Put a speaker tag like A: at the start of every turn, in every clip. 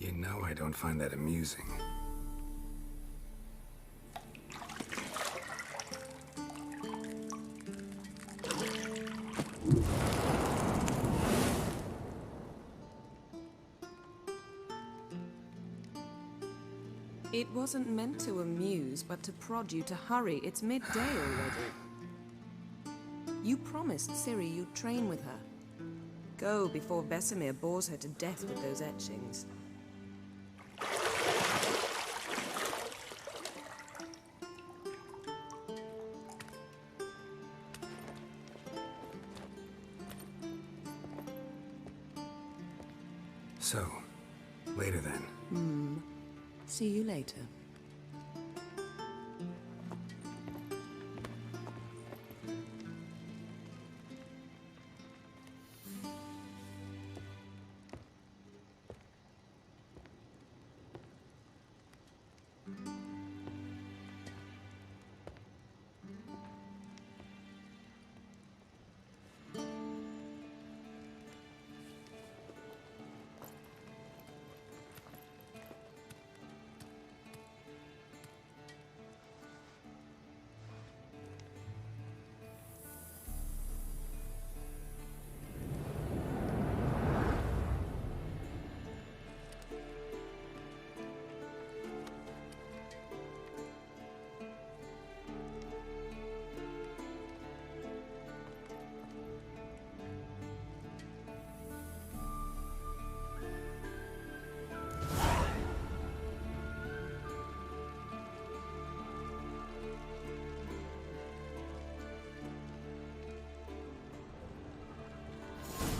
A: You know I don't find that amusing.
B: It wasn't meant to amuse, but to prod you to hurry. It's midday already. You promised Ciri you'd train with her. Go before Vesemir bores her to death with those etchings.
A: So, later then.
B: See you later.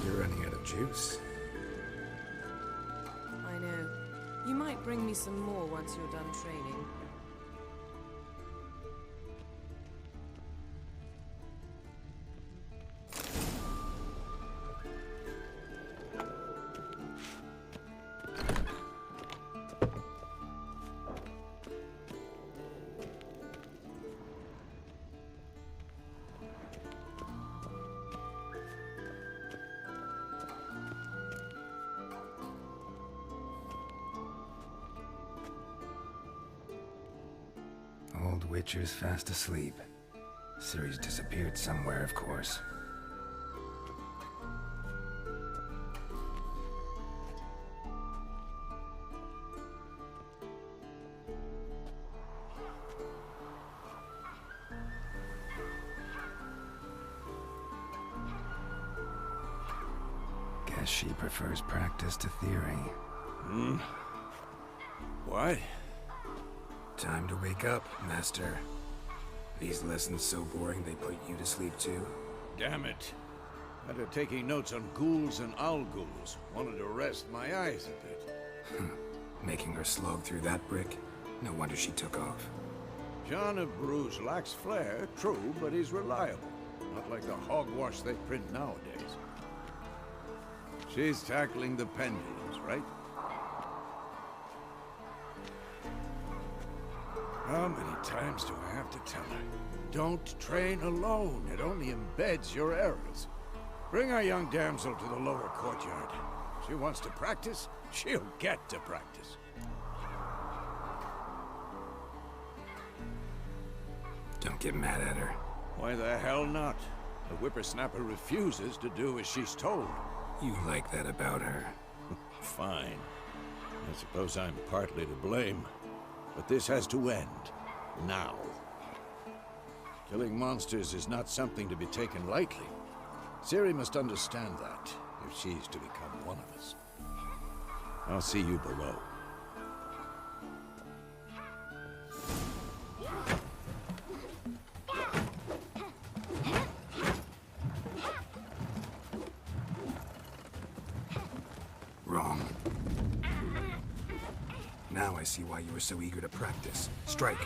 A: You're running out of juice.
B: I know. You might bring me some more once you're done training.
A: Old Witcher's fast asleep. Ciri's disappeared somewhere, of course. Guess she prefers practice to theory.
C: What?
A: Time to wake up, Master. These lessons so boring they put you to sleep too?
C: Damn it. After taking notes on ghouls and owl ghouls, wanted to rest my eyes a bit.
A: Making her slog through that brick? No wonder she took off.
C: John of Bruges lacks flair, true, but he's reliable. Not like the hogwash they print nowadays. She's tackling the pendulums, right? How many times do I have to tell her? Don't train alone. It only embeds your errors. Bring our young damsel to the lower courtyard. She wants to practice, she'll get to practice.
A: Don't get mad at her.
C: Why the hell not? The whippersnapper refuses to do as she's told.
A: You like that about her.
C: Fine. I suppose I'm partly to blame. But this has to end. Now. Killing monsters is not something to be taken lightly. Ciri must understand that, if she's to become one of us. I'll see you below.
A: Wrong. Now I see why you were so eager to practice. Strike.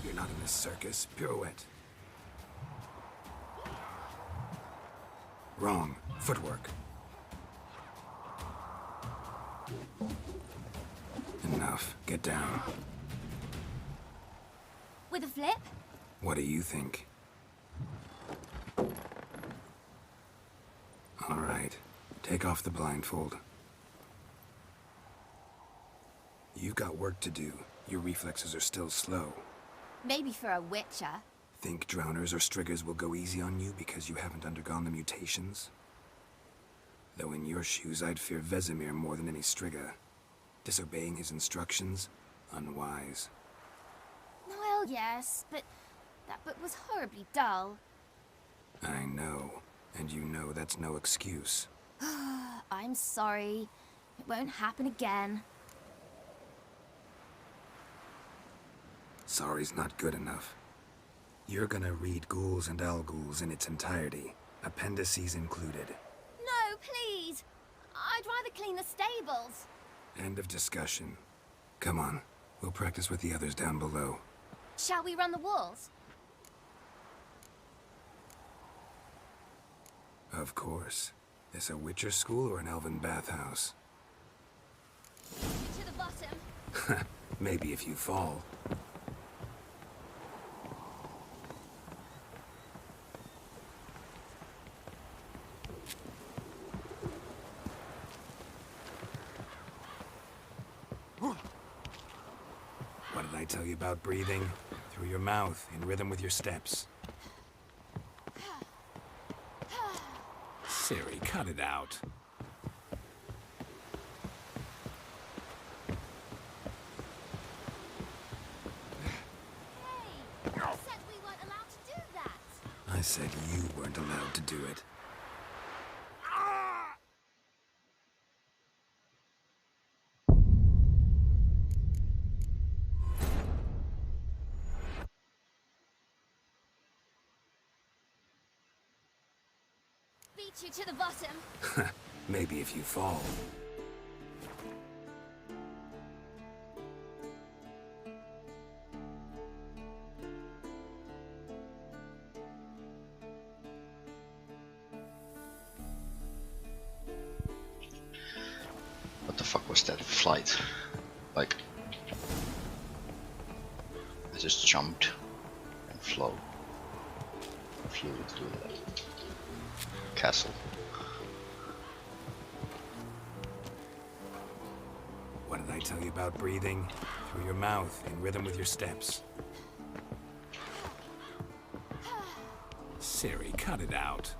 A: You're not in this circus. Pirouette. Wrong. Footwork. enough. Get down.
D: With a flip?
A: What do you think? All right. Take off the blindfold. You've got work to do. Your reflexes are still slow.
D: Maybe for a witcher.
A: Think drowners or striggers will go easy on you because you haven't undergone the mutations? Though in your shoes, I'd fear Vesemir more than any strigger. Disobeying his instructions? Unwise.
D: Well, yes, but that book was horribly dull.
A: I know. And you know that's no excuse.
D: I'm sorry. It won't happen again.
A: Sorry's not good enough. You're gonna read Ghouls and Al-Ghouls in its entirety, appendices included.
D: No, please! I'd rather clean the stables.
A: End of discussion. Come on, we'll practice with the others down below.
D: Shall we run the walls?
A: Of course. This a Witcher school or an elven bathhouse?
D: To the bottom.
A: Maybe if you fall. What did I tell you about breathing? Through your mouth, in rhythm with your steps. Ciri, cut it out.
D: Hey! You said we weren't allowed to do that!
A: I said you weren't allowed to do it.
D: Beat you to the bottom.
A: Maybe if you fall.
E: What the fuck was that flight? Like, I just jumped and flew to the castle.
A: What did I tell you about breathing? Through your mouth, in rhythm with your steps. Ciri, cut it out.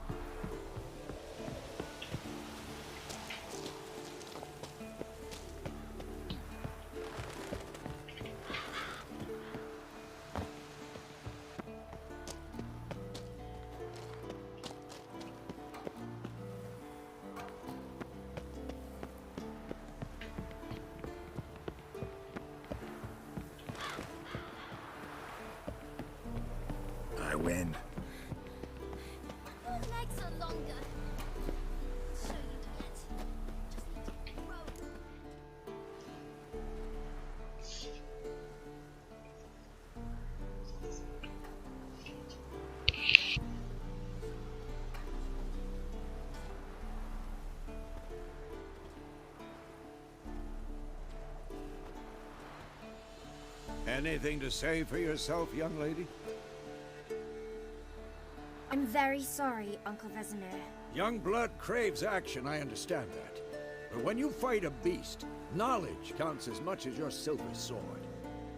A: I win.
D: Your legs are longer. So you do it. Just need to grow.
C: Anything to say for yourself, young lady?
D: I'm very sorry, Uncle Vesemir.
C: Young blood craves action, I understand that. But when you fight a beast, knowledge counts as much as your silver sword.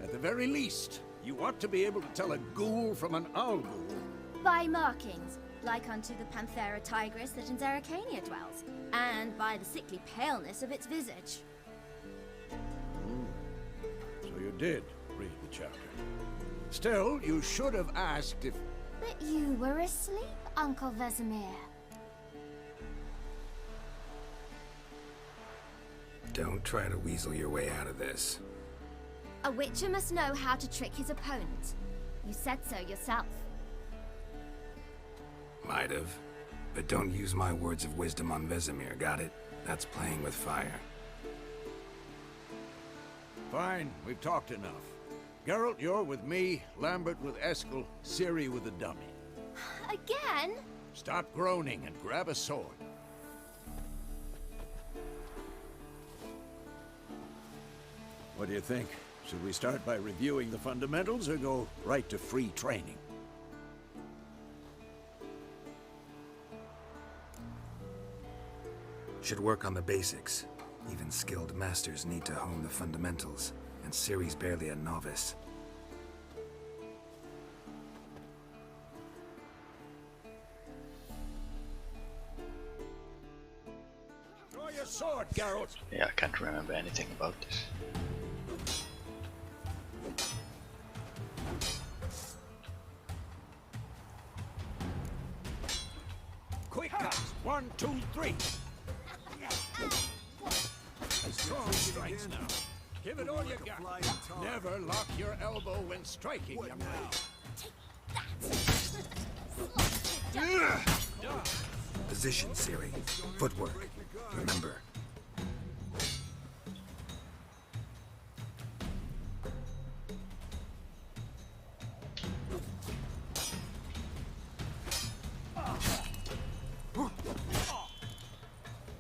C: At the very least, you ought to be able to tell a ghoul from an Al-Ghul.
D: By markings, like unto the Panthera tigris that in Zerrikania dwells, and by the sickly paleness of its visage.
C: So you did read the chapter. Still, you should have asked if...
D: But you were asleep, Uncle Vesemir.
A: Don't try to weasel your way out of this.
D: A witcher must know how to trick his opponent. You said so yourself.
A: Might have. But don't use my words of wisdom on Vesemir, got it? That's playing with fire.
C: Fine, we've talked enough. Geralt, you're with me, Lambert with Eskel, Ciri with the dummy.
D: Again?
C: Stop groaning and grab a sword. What do you think? Should we start by reviewing the fundamentals or go right to free training?
A: Should work on the basics. Even skilled masters need to hone the fundamentals, and Ciri's barely a novice.
C: Draw your sword, Geralt!
E: Yeah, I can't remember anything about this.
C: Quick cuts! 1, 2, 3! Strong strikes now. Give it all you got. Never lock your elbow when striking, young lady.
A: Position, Ciri. Footwork. Remember.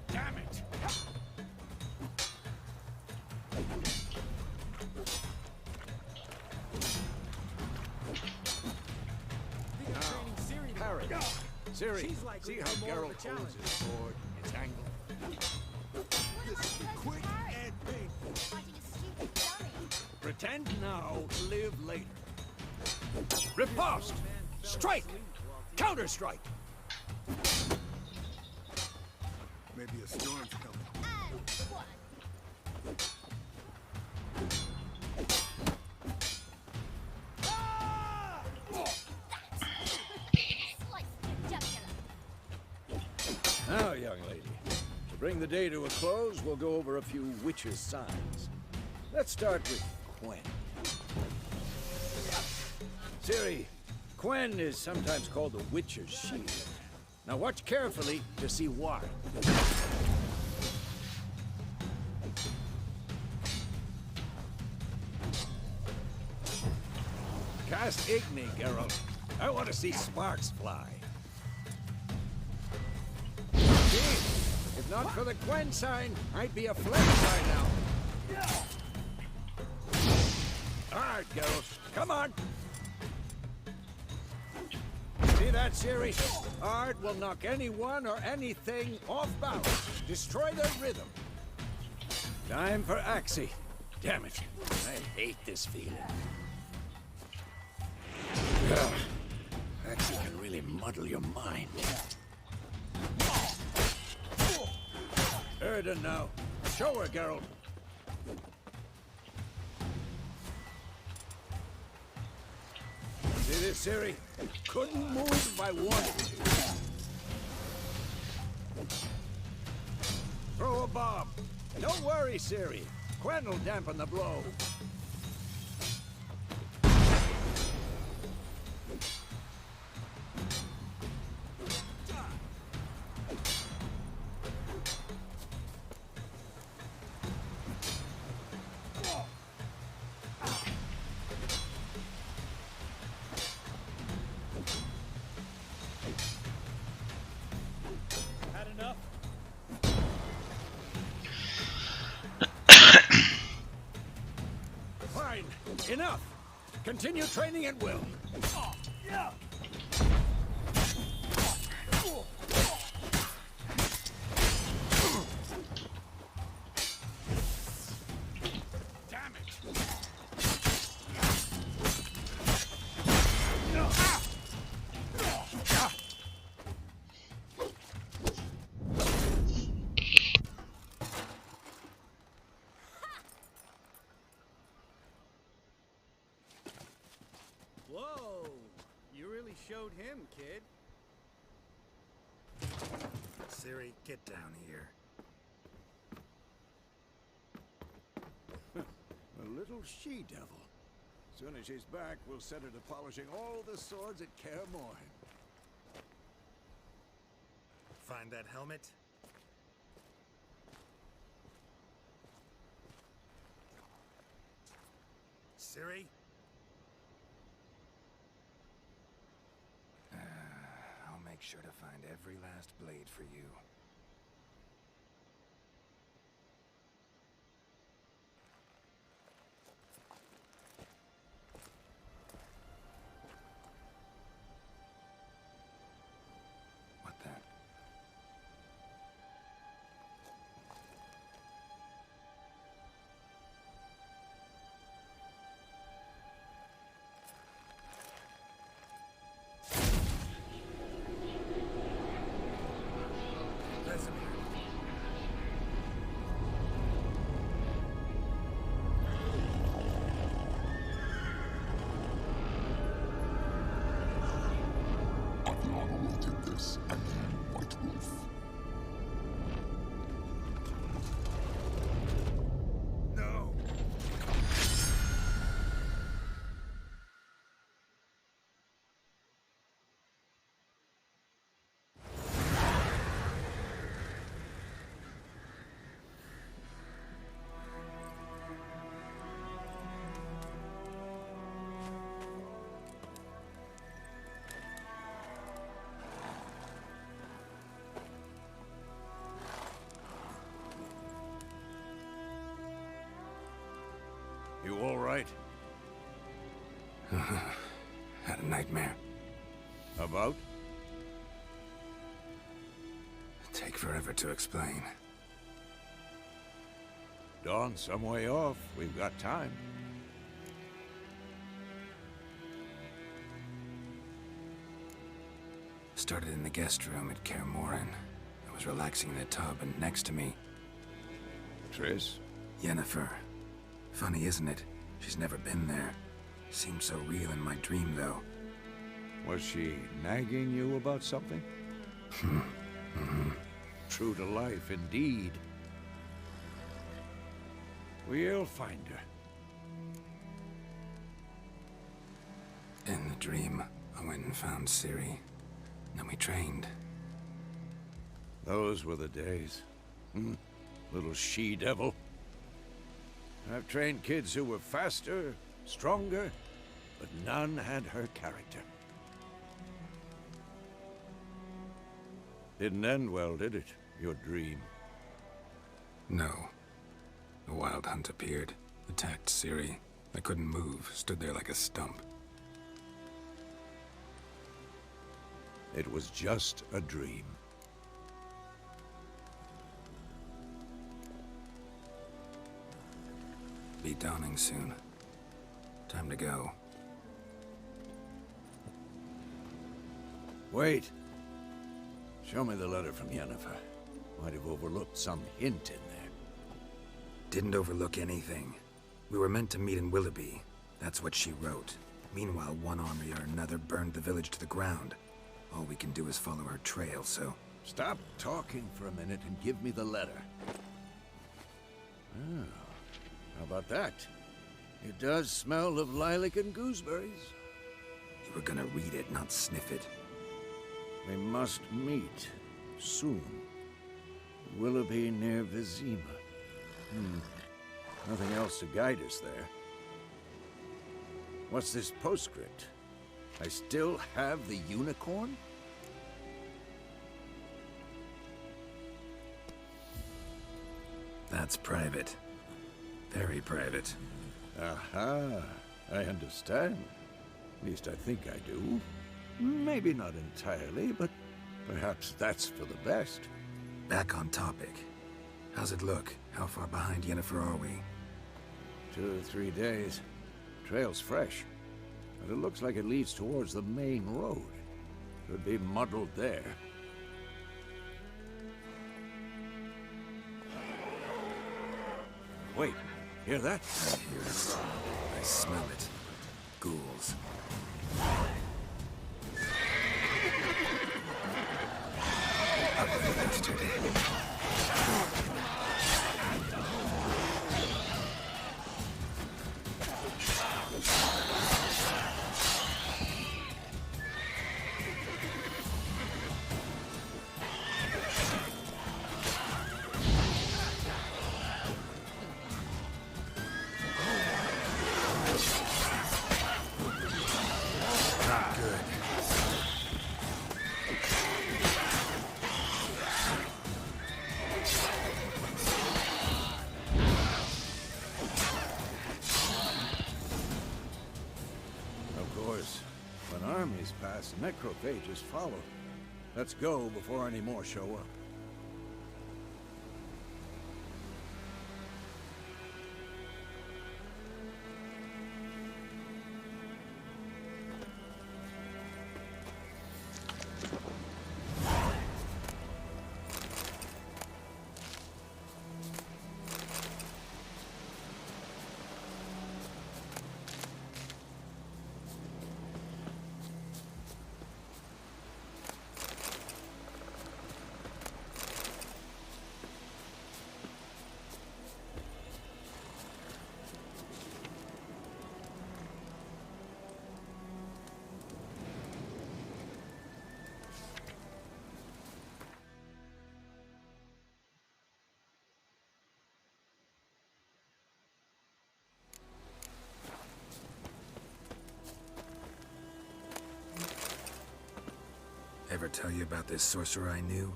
C: Damn it! Parry. Ciri, see how Geralt holds his sword? It's angled.
D: Quick and big. Fighting a stupid dummy.
C: Pretend now, live later. Riposte! Strike! Counter-strike!
F: Maybe a storm's coming.
D: And one. Slice the jugular.
C: Now, young lady, to bring the day to a close, we'll go over a few witches' signs. Let's start with Quen. Ciri, Quen is sometimes called the Witcher's Shield. Now watch carefully to see why. Cast Igni, Geralt. I want to see sparks fly. See? If not for the Quen sign, I'd be a flame by now. Alright, Geralt. Come on! See that, Ciri? Art will knock anyone or anything off balance. Destroy their rhythm. Time for Axii. Damn it. I hate this feeling. Ugh. Axii can really muddle your mind. Erden now. Show her, Geralt. See this, Ciri? Couldn't move if I wanted to. Throw a bomb. Don't worry, Ciri. Quen will dampen the blow. Had enough? Fine. Enough. Continue training at will. Damn it.
G: Whoa! You really showed him, kid.
A: Ciri, get down here.
C: A little she-devil. Soon as she's back, we'll set her to polishing all the swords at Kaer Morhen.
A: Find that helmet? Ciri? I'll make sure to find every last blade for you. Had a nightmare.
C: About?
A: Take forever to explain.
C: Dawn's some way off. We've got time.
A: Started in the guest room at Kaer Morhen. I was relaxing in a tub, and next to me,
C: Triss?
A: Yennefer. Funny, isn't it? She's never been there. Seemed so real in my dream, though.
C: Was she nagging you about something? True to life, indeed. We'll find her.
A: In the dream, I went and found Ciri. Then we trained.
C: Those were the days. Little she-devil. I've trained kids who were faster, stronger, but none had her character. Didn't end well, did it? Your dream?
A: No. A wild hunt appeared, attacked Ciri. I couldn't move, stood there like a stump.
C: It was just a dream.
A: Be dawning soon. Time to go.
C: Wait. Show me the letter from Yennefer. Might have overlooked some hint in there.
A: Didn't overlook anything. We were meant to meet in Willoughby. That's what she wrote. Meanwhile, one army or another burned the village to the ground. All we can do is follow her trail, so...
C: Stop talking for a minute and give me the letter. Oh, how about that? It does smell of lilac and gooseberries.
A: You were gonna read it, not sniff it.
C: We must meet soon. Willoughby near Vizima. Nothing else to guide us there. What's this postscript? I still have the unicorn?
A: That's private. Very private.
C: Aha, I understand. At least I think I do. Maybe not entirely, but perhaps that's for the best.
A: Back on topic. How's it look? How far behind Yennefer are we?
C: 2 or 3 days. Trail's fresh, but it looks like it leads towards the main road. Could be muddled there. Wait, hear that?
A: I hear it. I smell it. Ghouls. Ugly bastard. Not good.
C: Of course, when armies pass, necrophages follow. Let's go before any more show up. Ever tell you about this sorcerer I knew?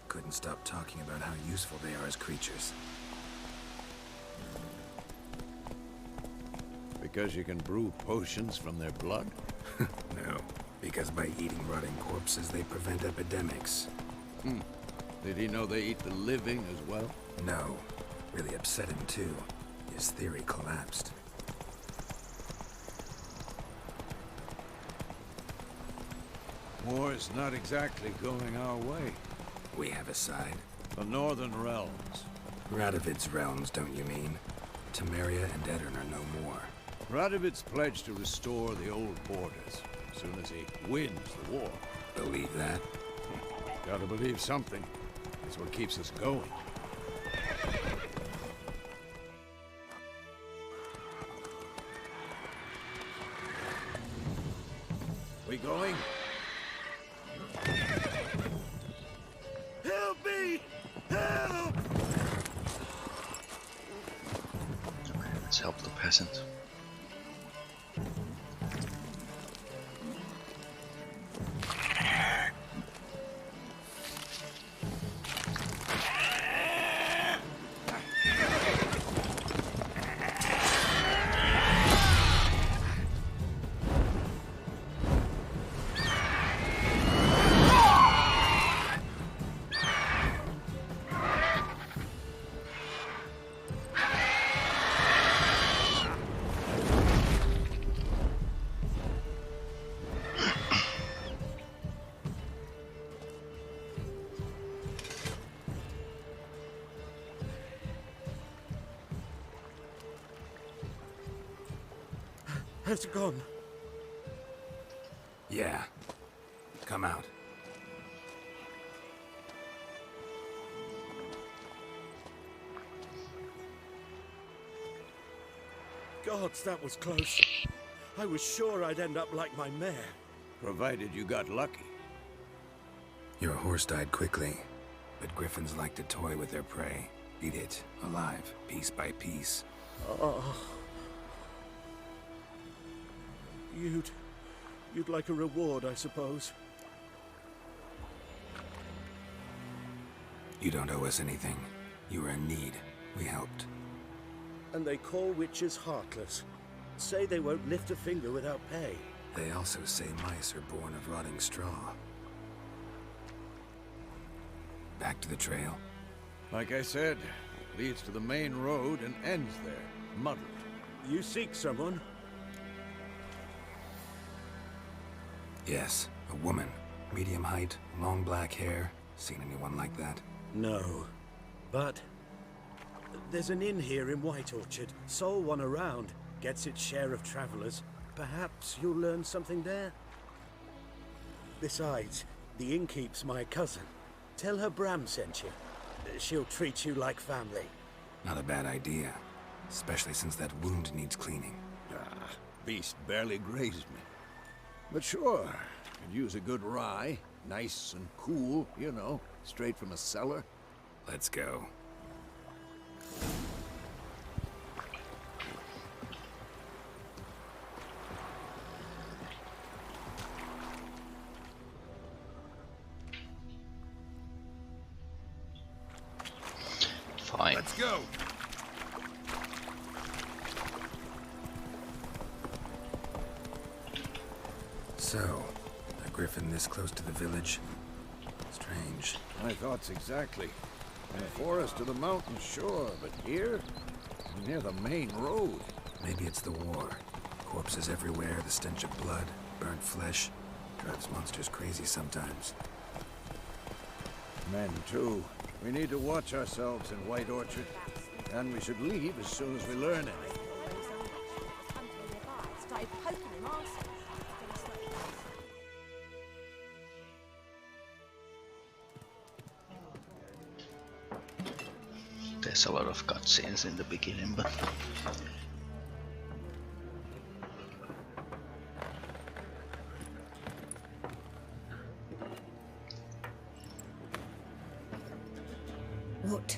C: Couldn't stop talking about how useful they are as creatures. The Because you can brew potions from their blood?
A: No, because by eating rotting corpses, they prevent epidemics.
C: Did he know they eat the living as well?
A: No. Really upset him, too. His theory collapsed.
C: War's not exactly going our way.
A: We have a side.
C: The Northern Realms.
A: Radovid's realms, don't you mean? Temeria and Edirn are no more.
C: Radovid's pledged to restore the old borders as soon as he wins the war.
A: Believe that?
C: Gotta believe something. It's what keeps us going. We going? Help me! Help!
E: Okay, let's help the peasant.
F: Has it gone?
A: Yeah. Come out.
F: Gods, that was close. I was sure I'd end up like my mare.
C: Provided you got lucky.
A: Your horse died quickly, but griffins like to toy with their prey. Eat it, alive, piece by piece.
F: Oh. You'd like a reward, I suppose.
A: You don't owe us anything. You were in need. We helped.
F: And they call witches heartless. Say they won't lift a finger without pay.
A: They also say mice are born of rotting straw. Back to the trail.
C: Like I said, it leads to the main road and ends there, muddled.
F: You seek someone?
A: Yes, a woman. Medium height, long black hair. Seen anyone like that?
F: No. But there's an inn here in White Orchard. Sole one around. Gets its share of travelers. Perhaps you'll learn something there? Besides, the innkeep's my cousin. Tell her Bram sent you. She'll treat you like family.
A: Not a bad idea. Especially since that wound needs cleaning.
C: Beast barely grazed me. But sure, could use a good rye. Nice and cool, you know, straight from a cellar.
A: Let's go.
E: Fine.
C: Let's go!
A: So, a griffin this close to the village? Strange.
C: My thoughts exactly. In the forest or the mountains, sure, but here? Near the main road.
A: Maybe it's the war. Corpses everywhere, the stench of blood, burnt flesh. Drives monsters crazy sometimes.
C: Men, too. We need to watch ourselves in White Orchard. And we should leave as soon as we learn anything.
E: There's a lot of cutscenes in the beginning, but
H: What?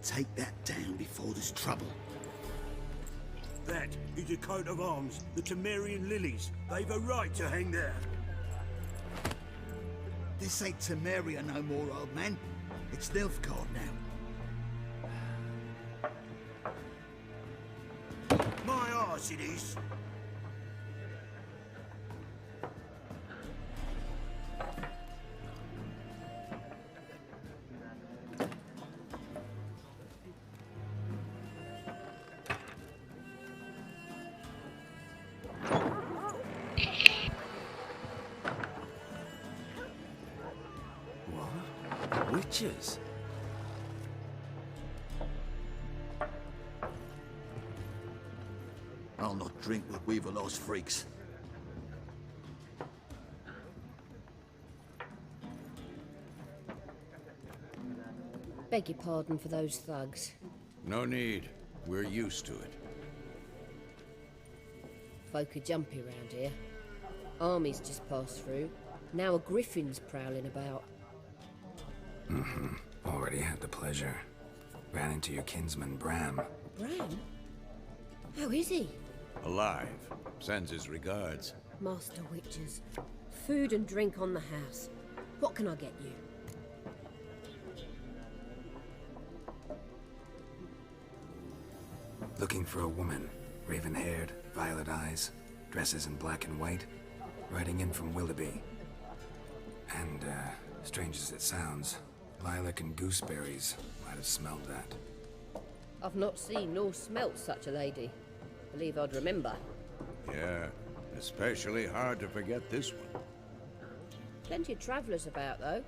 I: Take that down before there's trouble.
F: That is a coat of arms, the Temerian lilies. They've a right to hang there.
I: This ain't Temeria no more, old man. It's Nilfgaard now. course it is.
F: What? Witches?
I: I'll not drink with Weaverlaw's freaks.
H: Beg your pardon for those thugs.
C: No need. We're used to it.
H: Folk are jumpy round here. Armies just passed through. Now a griffin's prowling about.
A: Already had the pleasure. Ran into your kinsman, Bram.
H: Bram? How is he?
C: Alive. Sends his regards.
H: Master Witches. Food and drink on the house. What can I get you?
A: Looking for a woman. Raven-haired, violet eyes, dresses in black and white. Riding in from Willoughby. And, strange as it sounds, lilac and gooseberries might have smelled that.
H: I've not seen nor smelt such a lady. Believe I'd remember.
C: Yeah, especially hard to forget this one.
H: Plenty of travellers about, though.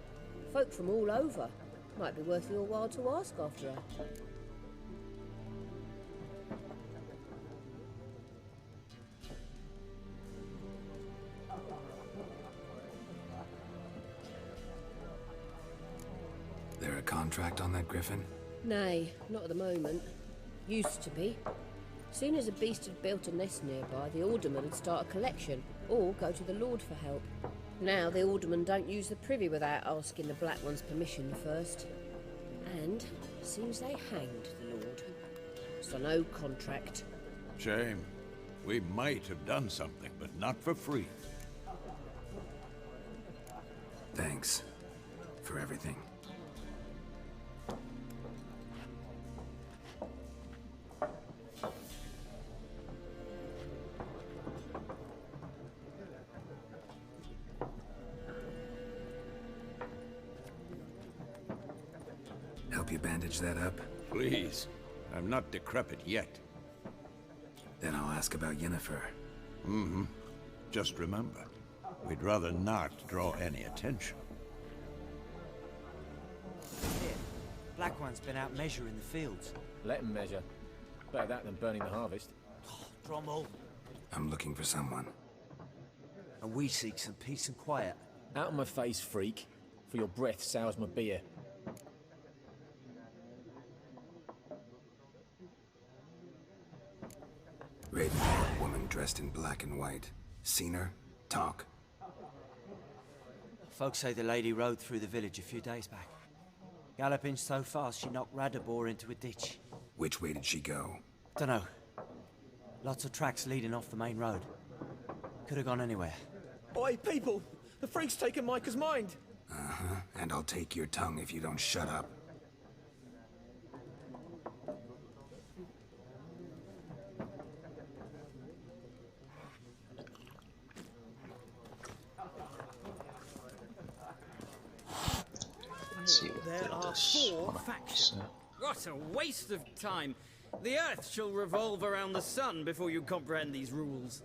H: Folk from all over. Might be worth your while to ask after her.
A: There a contract on that griffin?
H: Nay, not at the moment. Used to be. Soon as a beast had built a nest nearby, the alderman would start a collection, or go to the Lord for help. Now the aldermen don't use the privy without asking the Black One's permission first. And seems they hanged the Lord. So no contract.
C: Shame. We might have done something, but not for free.
A: Thanks. For everything. Help you bandage that up?
C: Please. I'm not decrepit yet.
A: Then I'll ask about Yennefer.
C: Just remember, we'd rather not draw any attention.
J: Here, Black One's been out measuring the fields.
K: Let him measure. Better that than burning the harvest.
J: Drommel.
A: I'm looking for someone.
J: And we seek some peace and quiet.
K: Out of my face, freak. For your breath sours my beer.
A: Raven-haired woman dressed in black and white. Seen her? Talk.
J: Folks say the lady rode through the village a few days back. Galloping so fast she knocked Radabor into a ditch.
A: Which way did she go?
J: Dunno. Lots of tracks leading off the main road. Could have gone anywhere.
K: Oi, people! The freak's taken Micah's mind!
A: Uh-huh. And I'll take your tongue if you don't shut up.
E: Let's see what
G: There
E: the
G: are
E: others
G: 4
E: wanna
G: factions.
E: say.
G: What a waste of time! The Earth shall revolve around the sun before you comprehend these rules.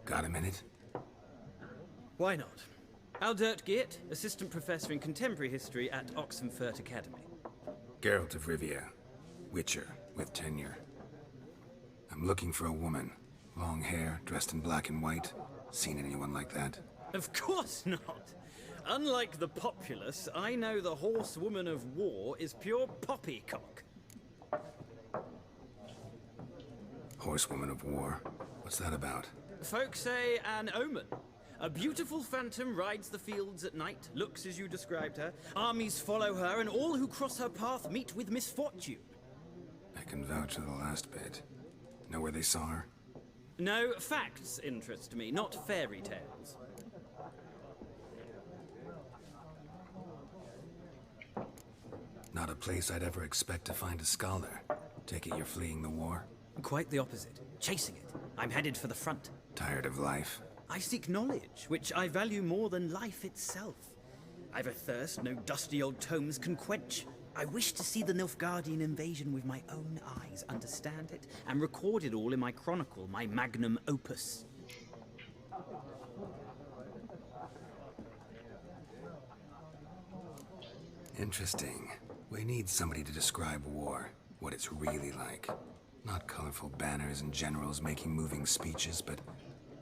A: Got a minute?
G: Why not? Aldert Geert, Assistant Professor in Contemporary History at Oxenfurt Academy.
A: Geralt of Rivia. Witcher, with tenure. I'm looking for a woman. Long hair, dressed in black and white. Seen anyone like that?
G: Of course not! Unlike the populace, I know the horsewoman of war is pure poppycock.
A: Horsewoman of war? What's that about?
G: Folk say an omen. A beautiful phantom rides the fields at night, looks as you described her. Armies follow her, and all who cross her path meet with misfortune.
A: I can vouch for the last bit. Know where they saw her?
G: No, facts interest me, not fairy tales.
A: Not a place I'd ever expect to find a scholar. Take it you're fleeing the war?
G: Quite the opposite. Chasing it. I'm headed for the front.
A: Tired of life?
G: I seek knowledge, which I value more than life itself. I've a thirst no dusty old tomes can quench. I wish to see the Nilfgaardian invasion with my own eyes, understand it, and record it all in my chronicle, my magnum opus.
A: Interesting. We need somebody to describe war, what it's really like. Not colorful banners and generals making moving speeches, but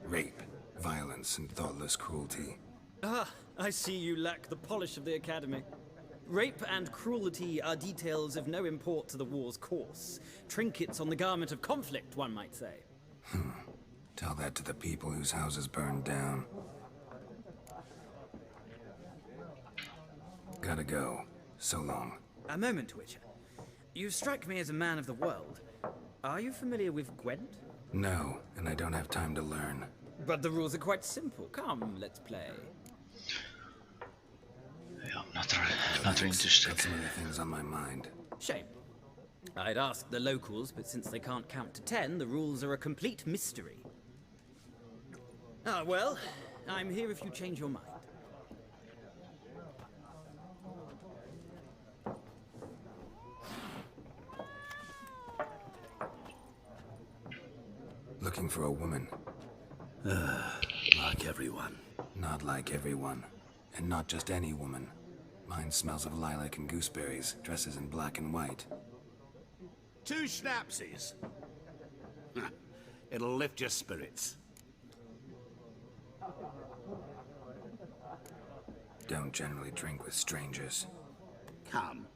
A: rape, violence, and thoughtless cruelty.
G: Ah, I see you lack the polish of the Academy. Rape and cruelty are details of no import to the war's course. Trinkets on the garment of conflict, one might say.
A: Tell that to the people whose houses burned down. Gotta go. So long.
G: A moment, Witcher. You strike me as a man of the world. Are you familiar with Gwent?
A: No, and I don't have time to learn.
G: But the rules are quite simple. Come, let's play.
E: Yeah, I'm not really interested.
A: Got some other things on my mind.
G: Shame. I'd ask the locals, but since they can't count to 10, the rules are a complete mystery. Ah, well, I'm here if you change your mind.
A: Looking for a woman.
F: Like everyone.
A: Not like everyone. And not just any woman. Mine smells of lilac and gooseberries, dresses in black and white.
F: 2 schnapsies. It'll lift your spirits.
A: Don't generally drink with strangers.
F: Come.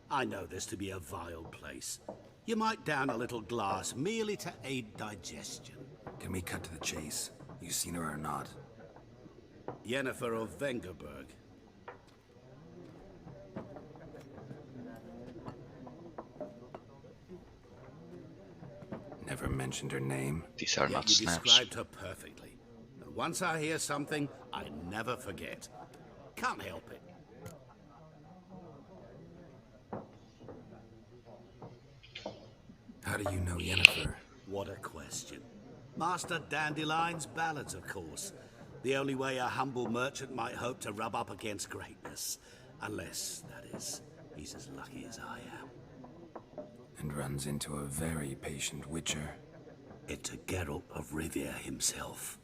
F: I know this to be a vile place. You might down a little glass merely to aid digestion.
A: Can we cut to the chase? You seen her or not?
F: Yennefer of Vengerberg.
A: Never mentioned her name.
E: These are
F: Yet
E: not
F: you
E: snaps.
F: described her perfectly. And once I hear something, I never forget. Can't help it.
A: How do you know Yennefer?
F: What a question. Master Dandelion's ballads, of course. The only way a humble merchant might hope to rub up against greatness. Unless, that is, he's as lucky as I am.
A: And runs into a very patient witcher.
F: It's a Geralt of Rivia himself.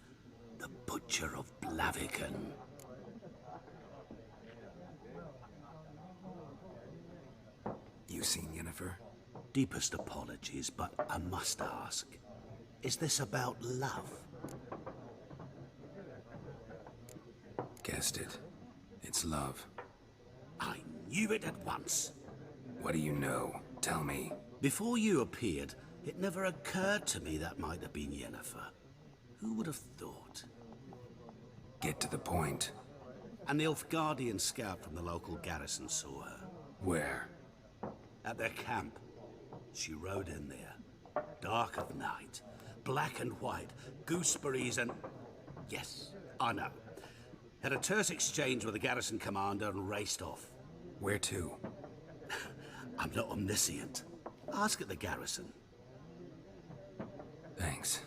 F: The Butcher of Blaviken.
A: You seen Yennefer?
F: Deepest apologies, but I must ask. Is this about love?
A: Guessed it. It's love.
F: I knew it at once.
A: What do you know? Tell me.
F: Before you appeared, it never occurred to me that might have been Yennefer. Who would have thought?
A: Get to the point.
F: An Nilfgaardian scout from the local garrison saw her.
A: Where?
F: At their camp. She rode in there. Dark of night. Black and white. Gooseberries and... Yes, I know. Had a terse exchange with the garrison commander and raced off.
A: Where to?
F: I'm not omniscient. Ask at the garrison.
A: Thanks.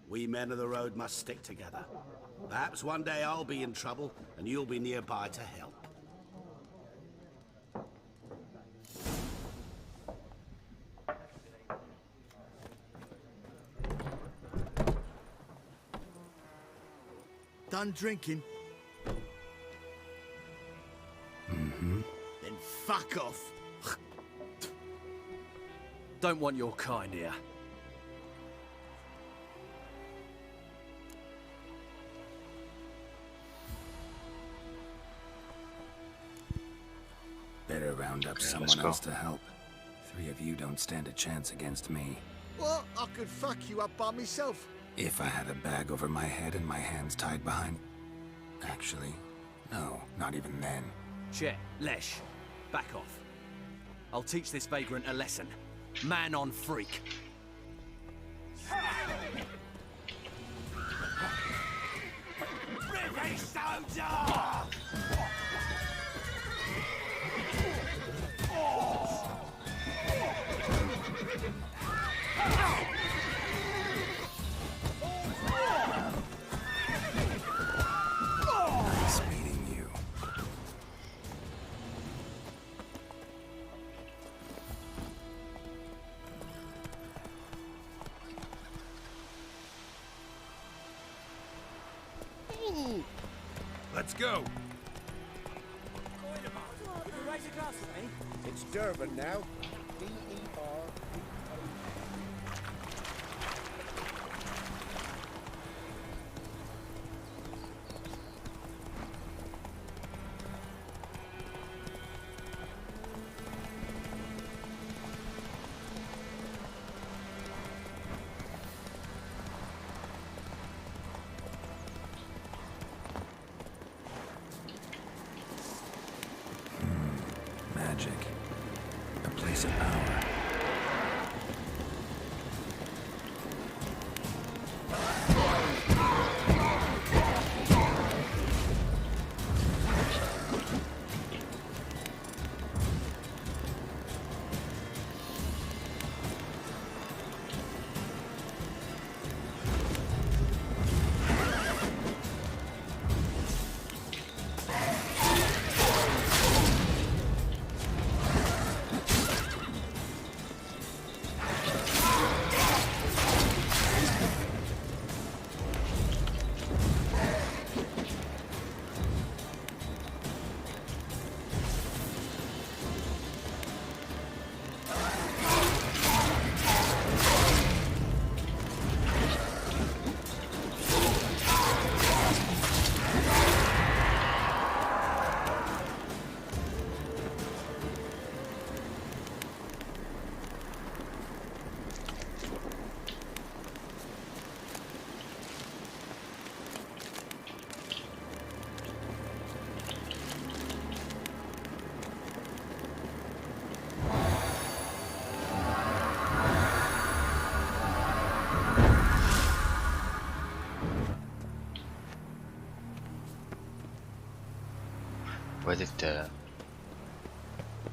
F: We men of the road must stick together. Perhaps one day I'll be in trouble and you'll be nearby to help.
I: Done drinking?
A: Mm-hmm.
I: Then fuck off.
L: Don't want your kind here.
A: Better round up someone else to help. 3 of you don't stand a chance against me.
I: What? I could fuck you up by myself.
A: If I had a bag over my head and my hands tied behind... Actually, no, not even then.
L: Chet, Lesh, back off. I'll teach this vagrant a lesson. Man on freak.
I: British soldier!
A: Let's go.
M: It's Durban now. D-E-R.
A: Magic. A place of power.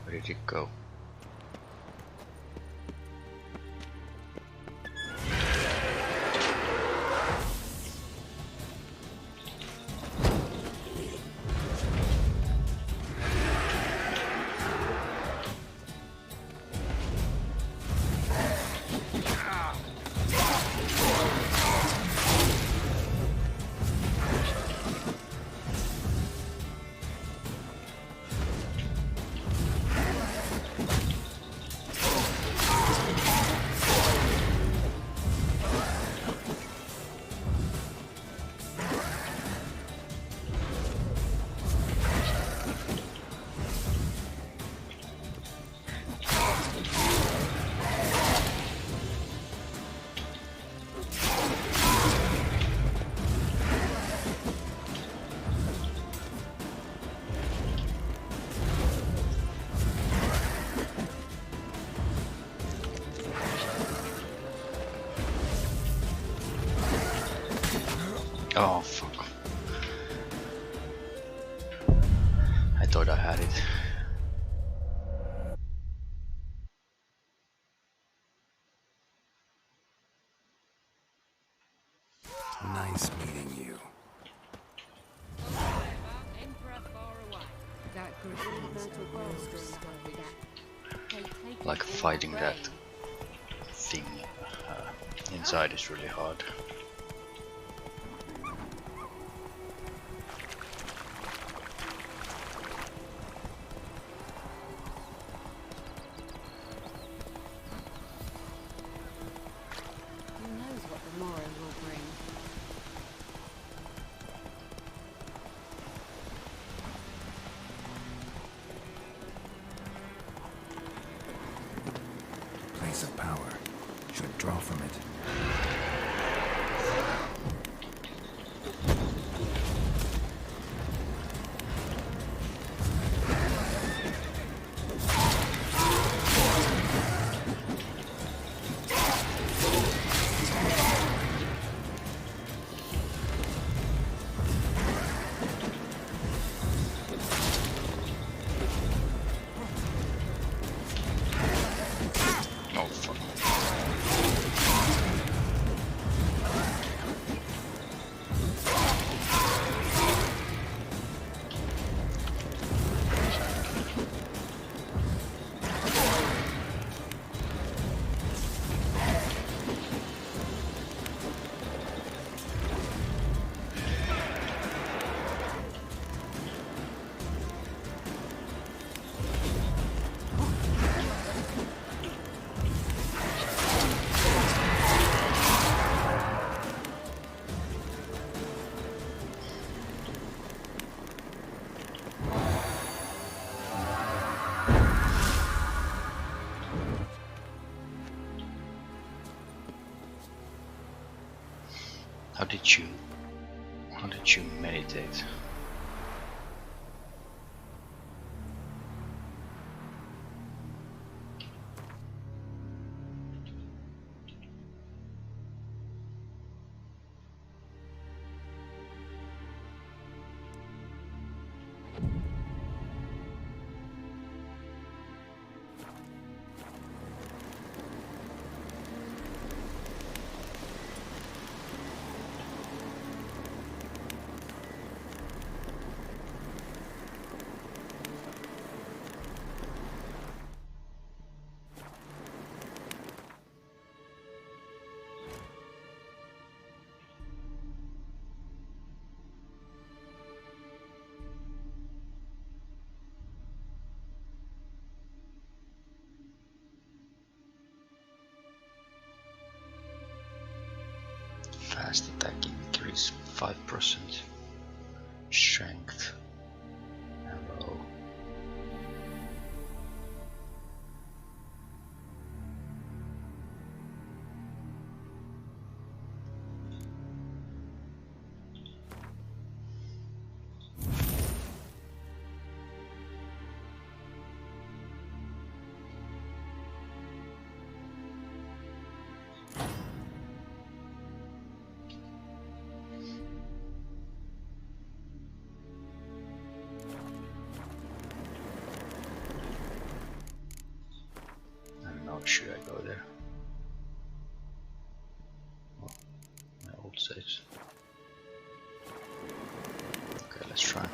E: Where did it go? Oh, fuck. I thought I had it.
A: Nice meeting you.
E: Like fighting that thing inside is really hard.
A: Place of power. Should draw from it.
E: Oh fuck. did you meditate? Fast attack increase 5%. Strength. Hello. Should I go there? Oh, my old saves. Okay, let's try.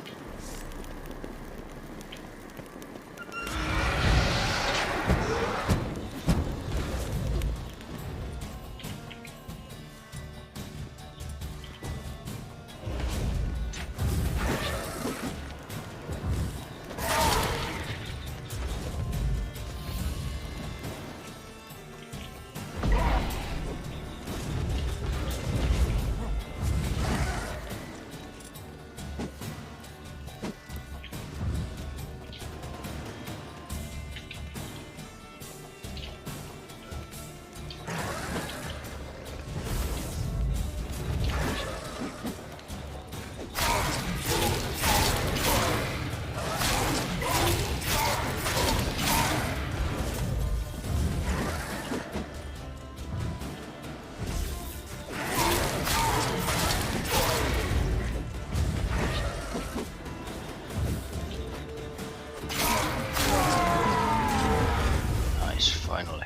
E: Finally.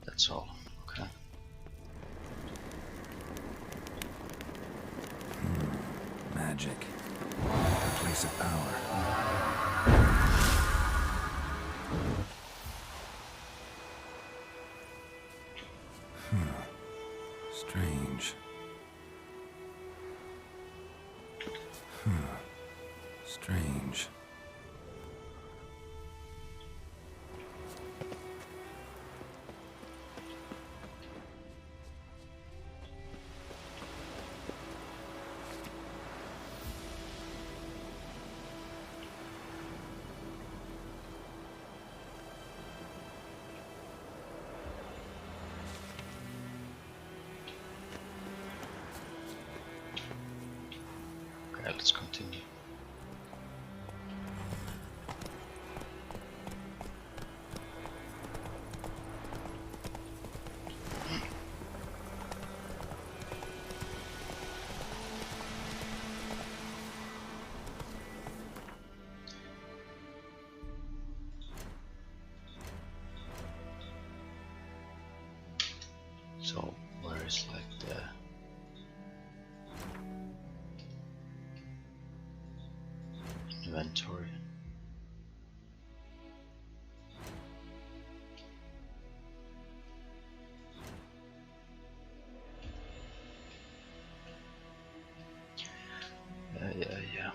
E: That's all. Okay.
A: Magic. A place of power. Strange. Strange.
E: Okay, let's continue. So where is like the inventory? Yeah.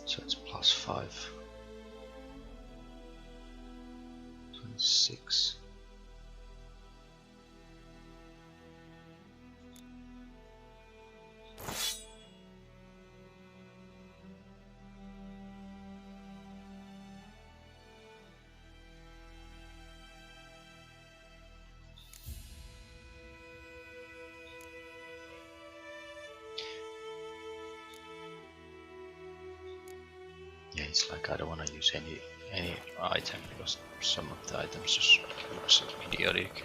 E: So it's +5. 26. Yeah, it's like I don't want to use any item because some of the items just are so idiotic.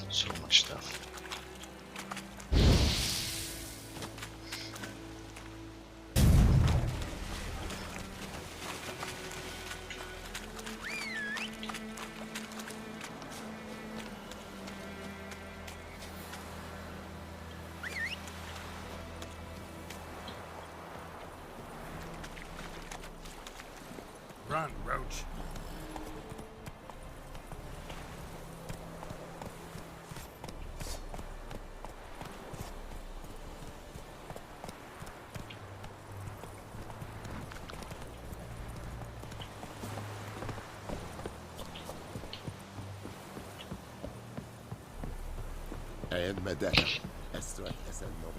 E: So much stuff.
A: Run, Roach.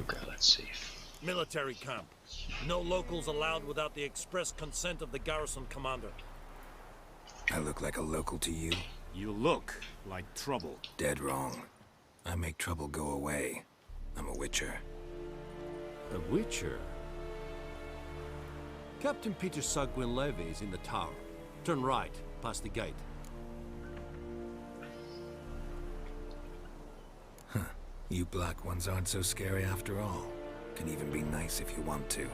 E: Okay, let's see.
N: Military camp. No locals allowed without the express consent of the garrison commander.
A: I look like a local to you?
N: You look like trouble.
A: Dead wrong. I make trouble go away. I'm a witcher.
N: A witcher? Captain Peter Sagwin Levy is in the tower. Turn right, past the gate.
A: You black ones aren't so scary after all. Can even be nice if you want to.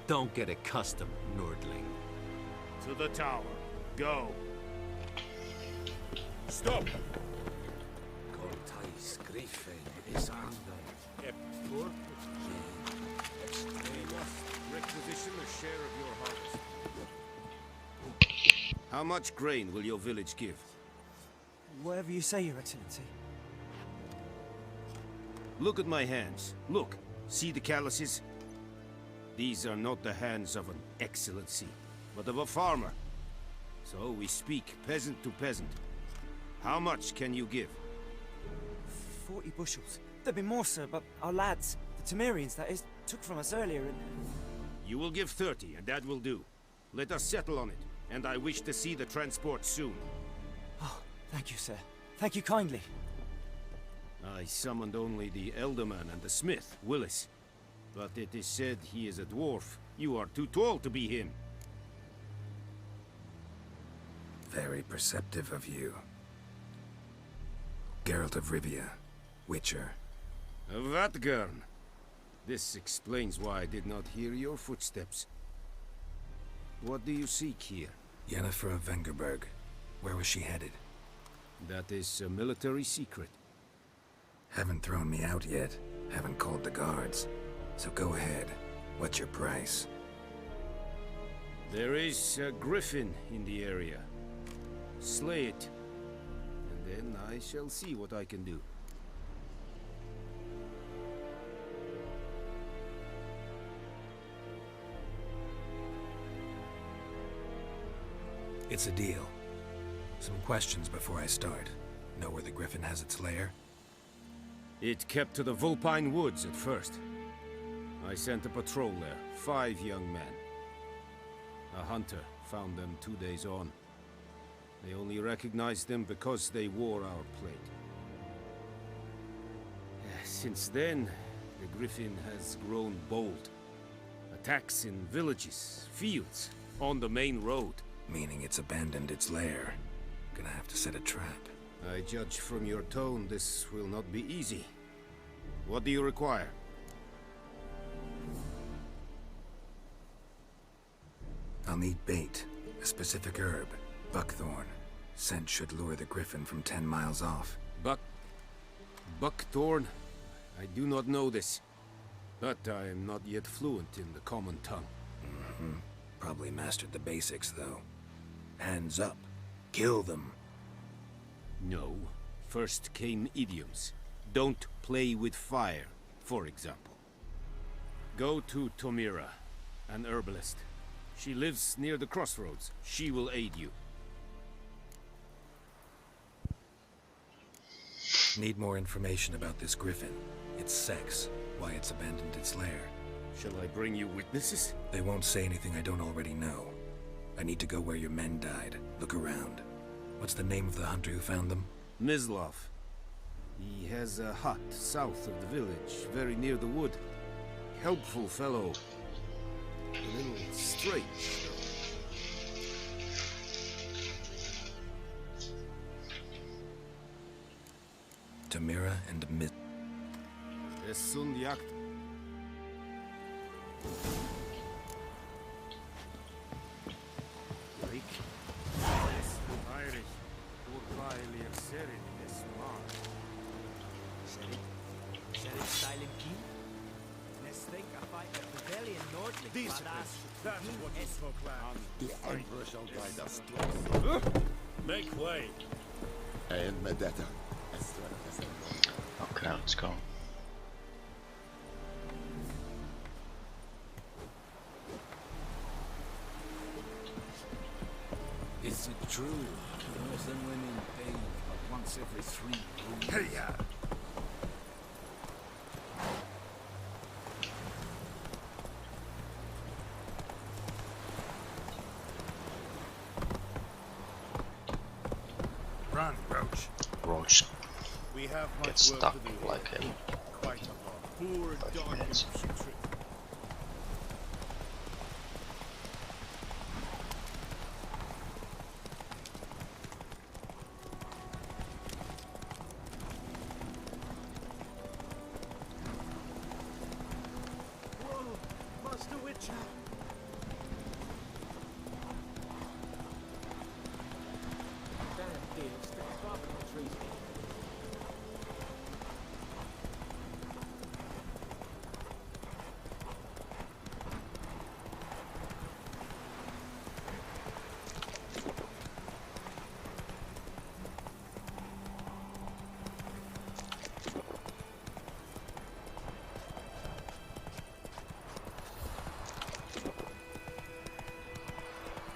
N: Don't get accustomed, Nordling.
O: To the tower. Go. Stop!
N: Requisition a share of your harvest.
O: How much grain will your village give?
J: Whatever you say, Your Excellency.
O: Look at my hands. Look. See the calluses? These are not the hands of an excellency, but of a farmer. So we speak peasant to peasant. How much can you give?
J: bushels. There'd be more, sir, but our lads, the Temerians, that is, took from us earlier and...
O: You will give 30, and that will do. Let us settle on it, and I wish to see the transport soon.
J: Oh, thank you, sir. Thank you kindly.
O: I summoned only the Elderman and the smith, Willis. But it is said he is a dwarf. You are too tall to be him.
A: Very perceptive of you. Geralt of Rivia, Witcher.
O: Vatgern. This explains why I did not hear your footsteps. What do you seek here?
A: Yennefer of Vengerberg. Where was she headed?
O: That is a military secret.
A: Haven't thrown me out yet. Haven't called the guards. So go ahead. What's your price?
O: There is a griffin in the area. Slay it. And then I shall see what I can do.
A: It's a deal. Some questions before I start. Know where the griffin has its lair?
O: It kept to the Vulpine Woods at first. I sent a patrol there, 5 young men. A hunter found them 2 days on. They only recognized them because they wore our plate. Since then, the griffin has grown bold. Attacks in villages, fields, on the main road.
A: Meaning it's abandoned its lair. Gonna have to set a trap.
O: I judge from your tone this will not be easy. What do you require?
A: I'll need bait. A specific herb. Buckthorn. Scent should lure the griffin from 10 miles off.
O: Buckthorn? I do not know this. But I am not yet fluent in the common tongue.
A: Mm-hmm. Probably mastered the basics, though. Hands up. Kill them.
O: No. First came idioms. Don't play with fire, for example. Go to Tomira, an herbalist. She lives near the crossroads. She will aid you.
A: Need more information about this griffin. Its sex, why it's abandoned its lair.
O: Shall I bring you witnesses?
A: They won't say anything I don't already know. I need to go where your men died. Look around. What's the name of the hunter who found them?
O: Mislav. He has a hut south of the village, very near the wood. Helpful fellow. A little strange, though.
A: Tomira and Miss.
O: Es sunt jagt.
M: The Emperor shall guide us to
N: Make way.
M: and Medetta.
E: Okay, let's go.
P: Is it true? Girls and women bathe but once every 3 moons.
M: Hey, yeah.
A: Run, Roach.
E: Roach
O: We have
E: gets stuck like him.
O: Quite a lot. Poor
E: 5 minutes.
O: Whoa, Master Witcher.
K: Damn deal, stick a bark in the trees.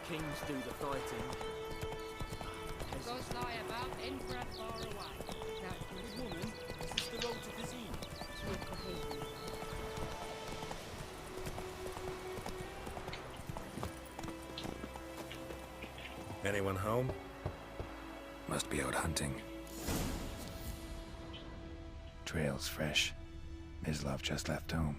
G: Kings do the fighting.
Q: Goes lie about in breath far away. That good woman, this is the wrong
A: Anyone home? Must be out hunting. Trail's fresh. Mislav just left home.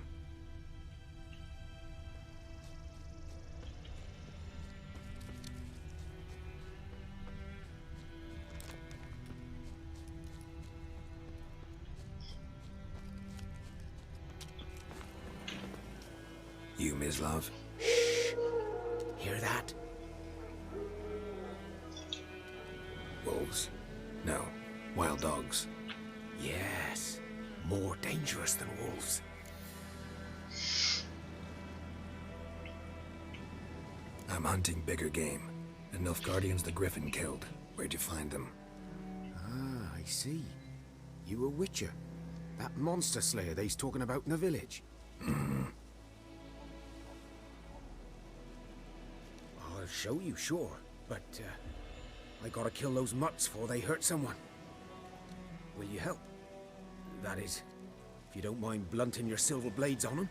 A: You, Mislav?
O: Hear that?
A: Wolves? No. Wild dogs.
O: Yes. More dangerous than wolves.
A: I'm hunting bigger game. The Nilfgaardians the Griffin killed. Where'd you find them?
O: Ah, I see. You a witcher. That monster slayer they's talking about in the village. I'll show you, sure. But, I gotta kill those mutts before they hurt someone. Will you help? That is, if you don't mind blunting your silver blades on them.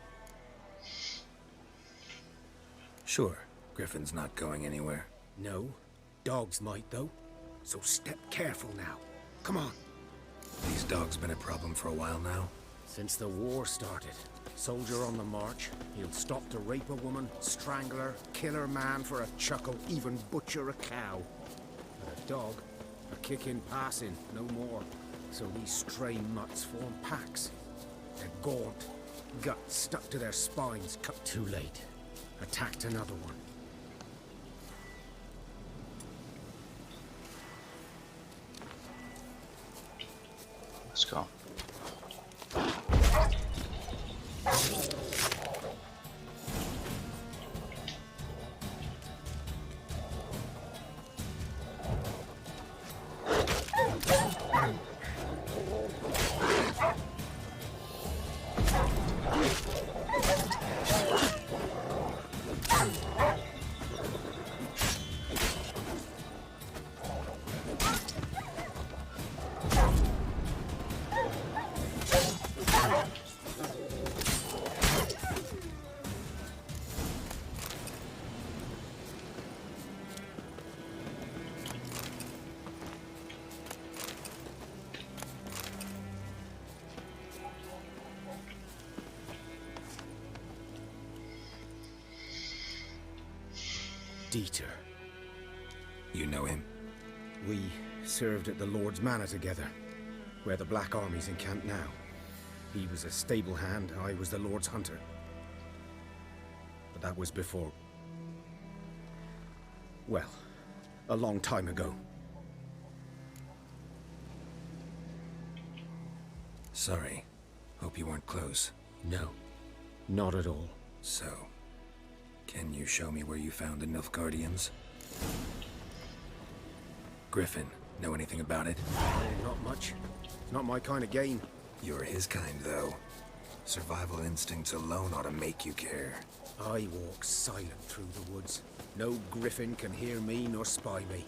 A: Sure. Griffin's not going anywhere.
O: No. Dogs might, though. So step careful now. Come on.
A: These dogs been a problem for a while now?
O: Since the war started. Soldier on the march. He'll stop to rape a woman, strangle her, kill her man for a chuckle, even butcher a cow. But a dog, a kick in passing, no more. So these stray mutts form packs. They're gaunt, guts stuck to their spines, cut too late. Attacked another one.
E: Let's go.
O: Dieter.
A: You know him?
O: We served at the Lord's Manor together, where the Black Army's encamped now. He was a stable hand, I was the Lord's hunter. But that was before... well, a long time ago.
A: Sorry. Hope you weren't close.
O: No, not at all.
A: So, can you show me where you found the Nilfgaardians? Griffin, know anything about it?
O: Not much. Not my kind of game.
A: You're his kind, though. Survival instincts alone ought to make you care.
O: I walk silent through the woods. No griffin can hear me nor spy me.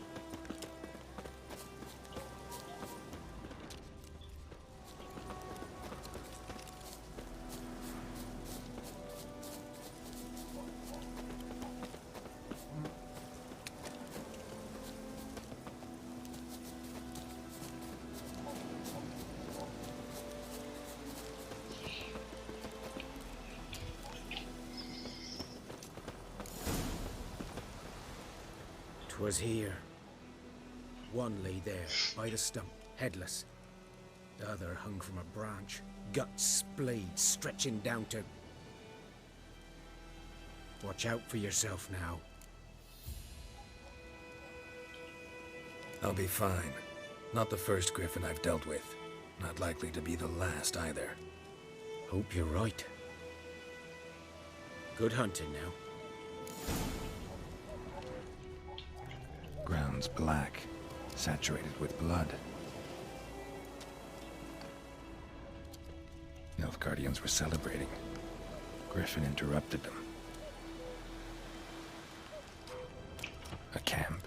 O: Was here. One lay there, by the stump, headless. The other hung from a branch, guts splayed, stretching down to... Watch out for yourself now.
A: I'll be fine. Not the first Griffin I've dealt with. Not likely to be the last either.
O: Hope you're right. Good hunting now.
A: Ground's black, saturated with blood. Nilfgaardians were celebrating. Griffin interrupted them. A camp.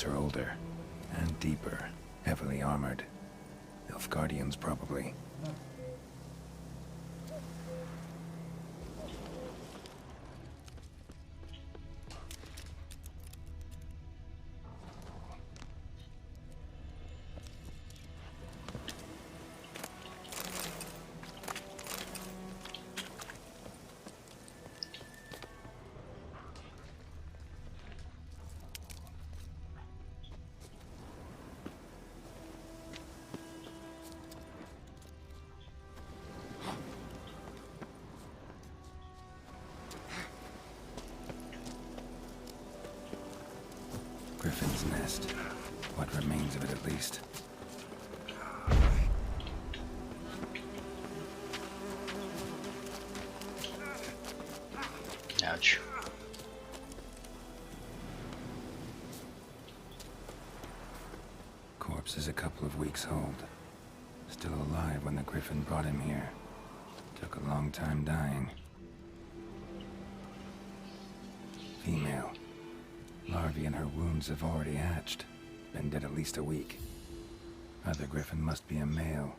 A: Woods are older and deeper, heavily armored. Nilfgaardians, probably. Griffin's nest. What remains of it, at least.
E: Ouch.
A: Corpse is a couple of weeks old. Still alive when the Griffin brought him here. Took a long time dying. Female. Larvae in her wounds have already hatched. Been dead at least a week. Other Griffin must be a male.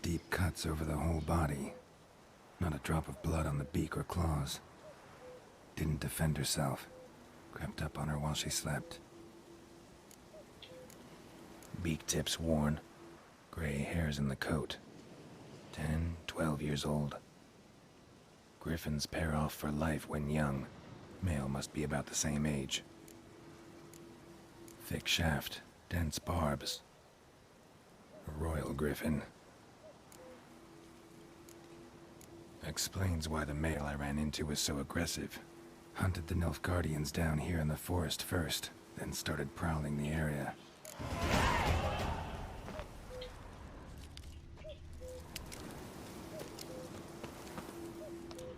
A: Deep cuts over the whole body. Not a drop of blood on the beak or claws. Didn't defend herself. Crept up on her while she slept. Beak tips worn. Gray hairs in the coat. 10, 12 years old. Griffins pair off for life when young. Male must be about the same age. Thick shaft, dense barbs. A royal griffin. Explains why the male I ran into was so aggressive. Hunted the Nilfgaardians down here in the forest first, then started prowling the area.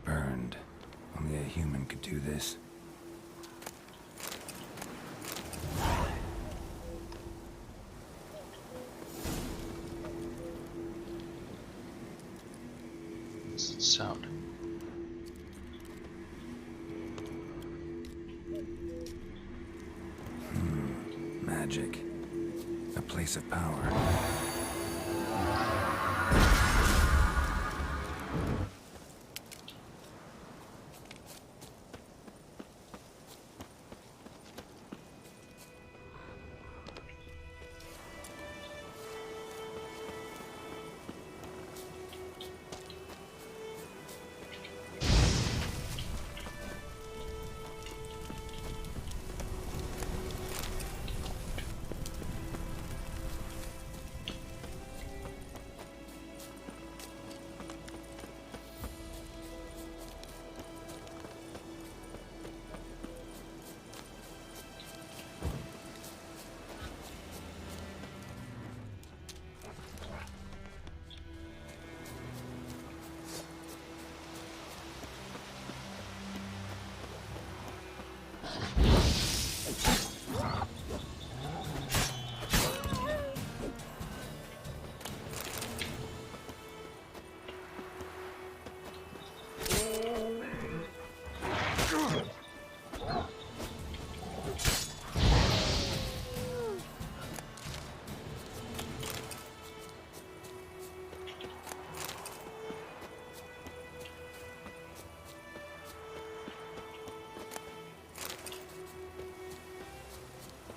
A: Burned. Only a human could do this.
E: What's the sound?
A: Magic. A place of power.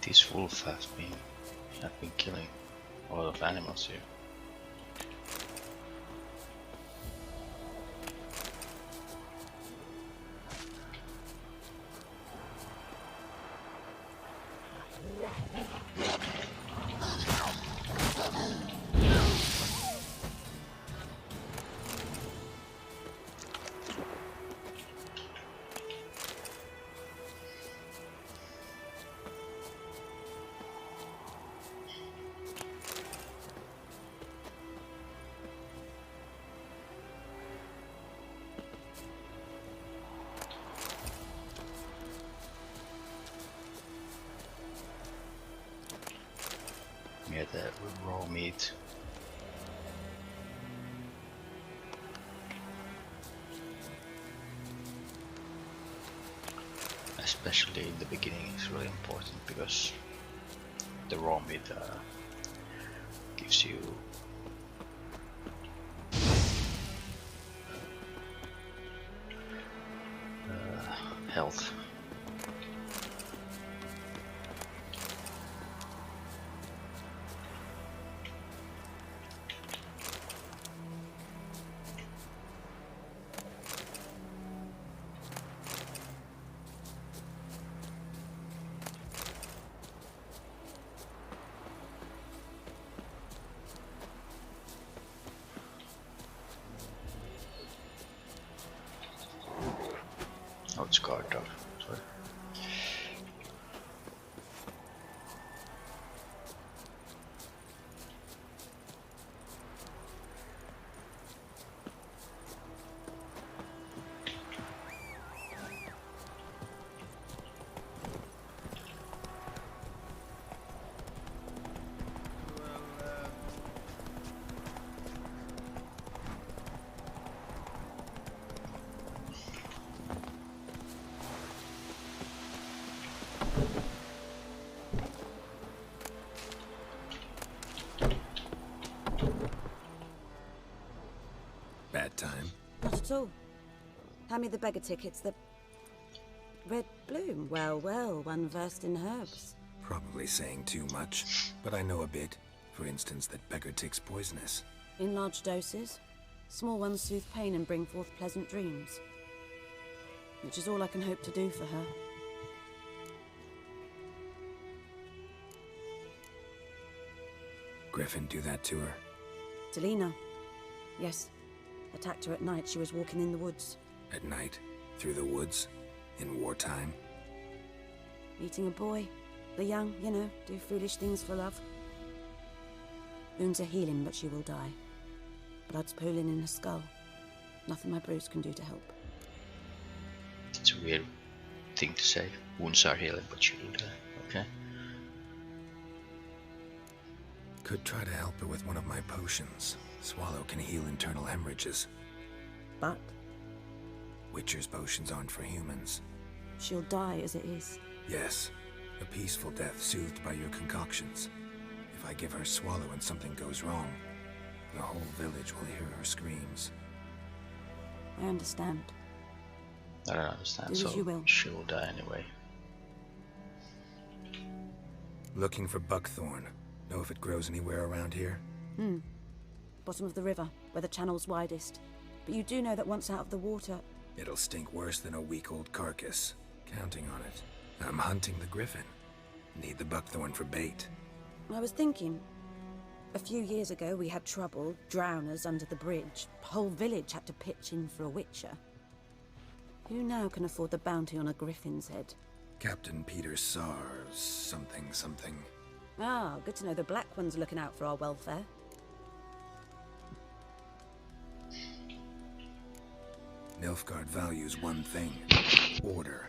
E: These wolves have been killing a lot of animals here. Yeah, the raw meat. especially in the beginning, is really important because the raw meat gives you health. Oh, it's guard dog. Sorry.
A: Bad time.
Q: Not at all. Hand me the beggar tickets, the red bloom. Well, well, one versed in herbs.
A: Probably saying too much, but I know a bit. For instance, that beggar tick's poisonous.
Q: In large doses. Small ones soothe pain and bring forth pleasant dreams. Which is all I can hope to do for her.
A: Griffin do that to her?
Q: Delina. Yes. Attacked her at night. She was walking in the woods.
A: At night? Through the woods? In wartime?
Q: Meeting a boy. The young, you know, do foolish things for love. Wounds are healing, but she will die. Blood's pooling in her skull. Nothing my bruise can do to help.
E: It's a weird thing to say. Wounds are healing, but you will die. Okay.
A: Could try to help her with one of my potions. Swallow can heal internal hemorrhages.
Q: But?
A: Witcher's potions aren't for humans.
Q: She'll die as it is.
A: Yes. A peaceful death soothed by your concoctions. If I give her Swallow and something goes wrong, the whole village will hear her screams.
Q: I understand.
E: I don't understand,
Q: Do as
E: so
Q: you will.
E: she will die anyway.
A: Looking for buckthorn. Know if it grows anywhere around here?
Q: Bottom of the river, where the channel's widest. But you do know that once out of the water...
A: It'll stink worse than a week-old carcass. Counting on it. I'm hunting the griffin. Need the buckthorn for bait.
Q: I was thinking... A few years ago we had trouble, drowners under the bridge. Whole village had to pitch in for a witcher. Who now can afford the bounty on a griffin's head?
A: Captain Peter Sars, something.
Q: Ah, good to know the Black One's looking out for our welfare.
A: Nilfgaard values one thing. Order.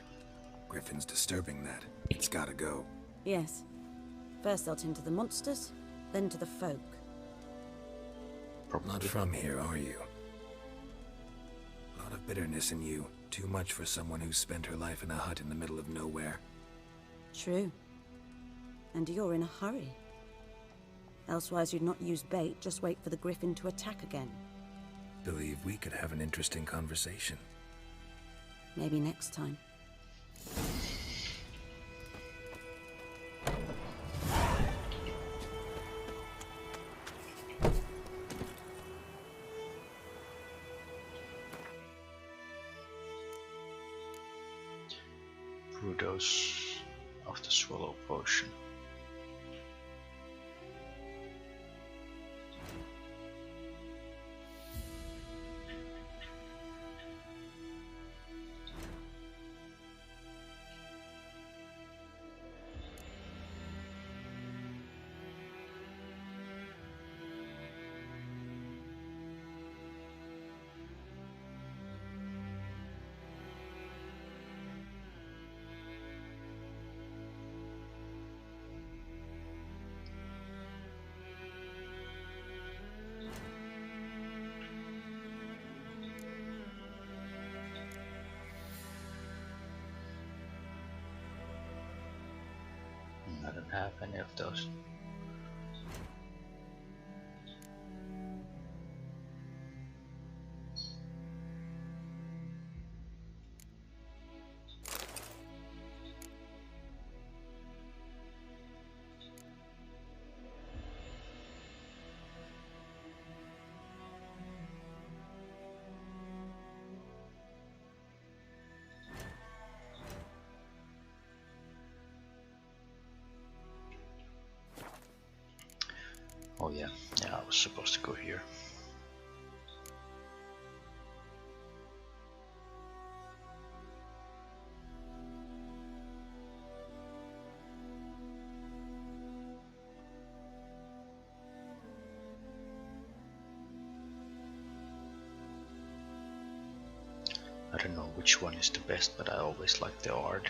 A: Griffin's disturbing that. It's gotta go.
Q: Yes. First they'll tend to the monsters, then to the folk.
A: Not from here, are you? A lot of bitterness in you. Too much for someone who spent her life in a hut in the middle of nowhere.
Q: True. And you're in a hurry. Elsewise you'd not use bait, just wait for the griffin to attack again.
A: Believe we could have an interesting conversation.
Q: Maybe next time.
E: Brew dose of the swallow potion. don't have any of those. Oh yeah, I was supposed to go here. I don't know which one is the best, but I always like the art.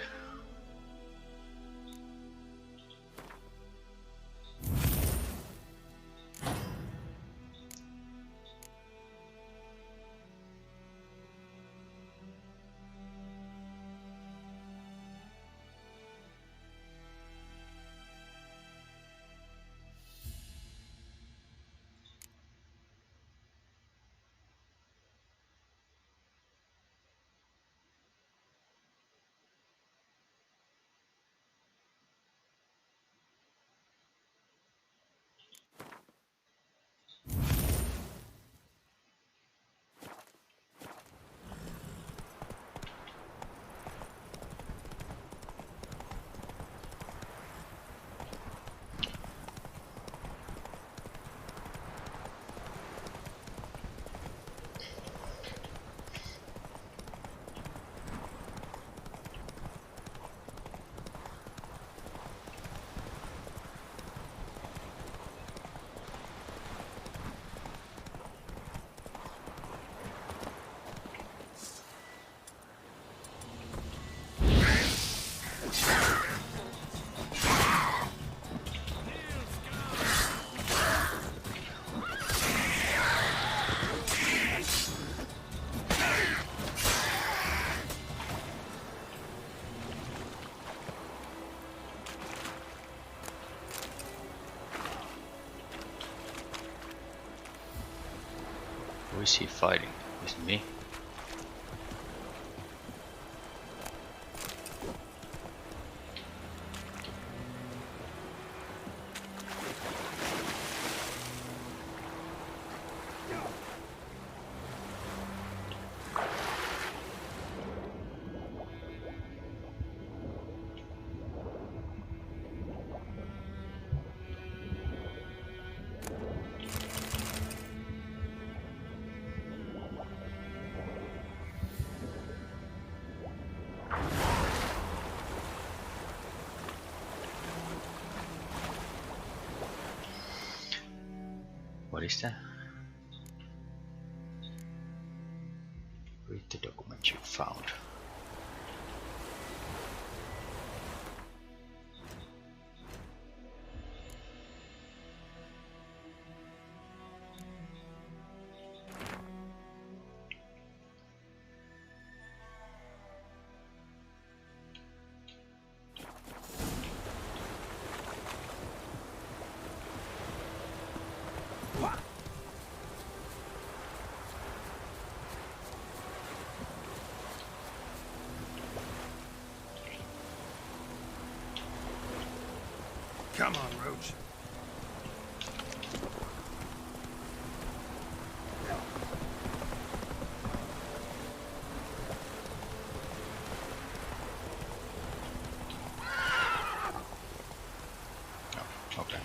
E: Who is he fighting? Is it me? What is that? Read the document you found.
A: Come on, Roach.
E: Okay.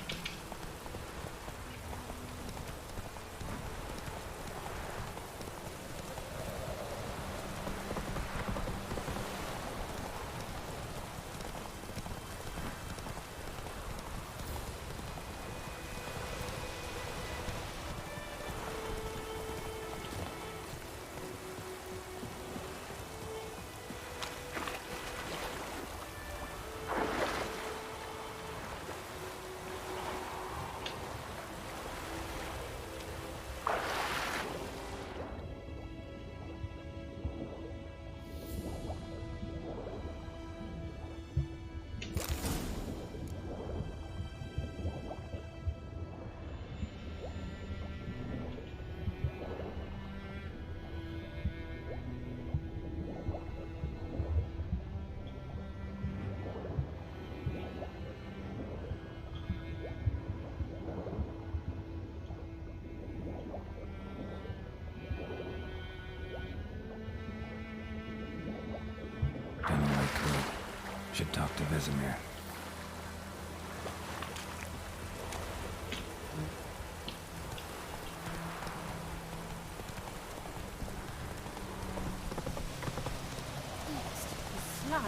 A: Should talk to Vesemir.
H: Slug?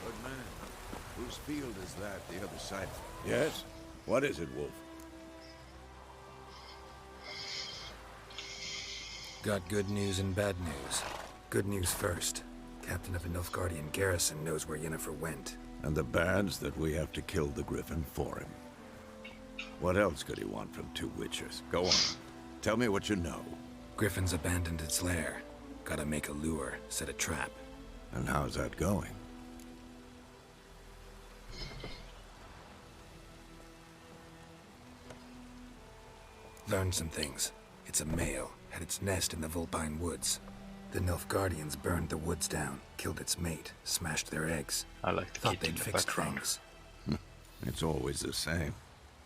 C: Good man. Whose field is that, the other side?
A: Yes?
C: What is it, Wolf?
A: Got good news and bad news. Good news first. Captain of the Nilfgaardian garrison knows where Yennefer went.
C: And the bad's that we have to kill the Griffin for him. What else could he want from two Witchers? Go on. Tell me what you know.
A: Griffin's abandoned its lair. Gotta make a lure, set a trap.
C: And how's that going?
A: Learned some things. It's a male, had its nest in the Vulpine Woods. The Nilfgaardians burned the woods down, killed its mate, smashed their eggs.
E: I like the
A: Thought
E: kid in
A: they'd
E: the
A: fixed
E: background.
A: things.
C: It's always the same.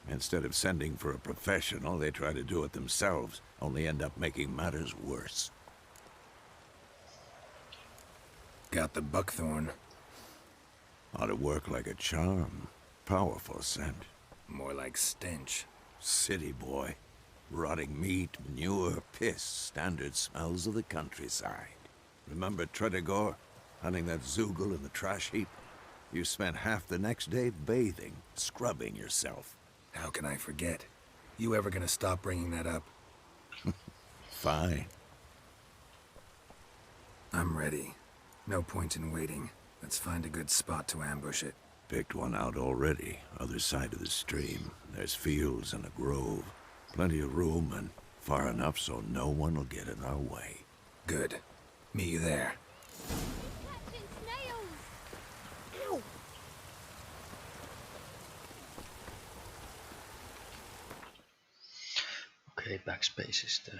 C: Instead of sending for a professional, they try to do it themselves, only end up making matters worse.
A: Got the buckthorn.
C: Ought to work like a charm. Powerful scent.
A: More like stench.
C: City boy. Rotting meat, manure, piss, standard smells of the countryside. Remember Tredegor? Hunting that Zoogle in the trash heap? You spent half the next day bathing, scrubbing yourself.
A: How can I forget? You ever gonna stop bringing that up?
C: Fine.
A: I'm ready. No point in waiting. Let's find a good spot to ambush it.
C: Picked one out already, other side of the stream. There's fields and a grove. Plenty of room and far enough so no one will get in our way.
A: Good. Meet you there.
E: Okay, backspace is the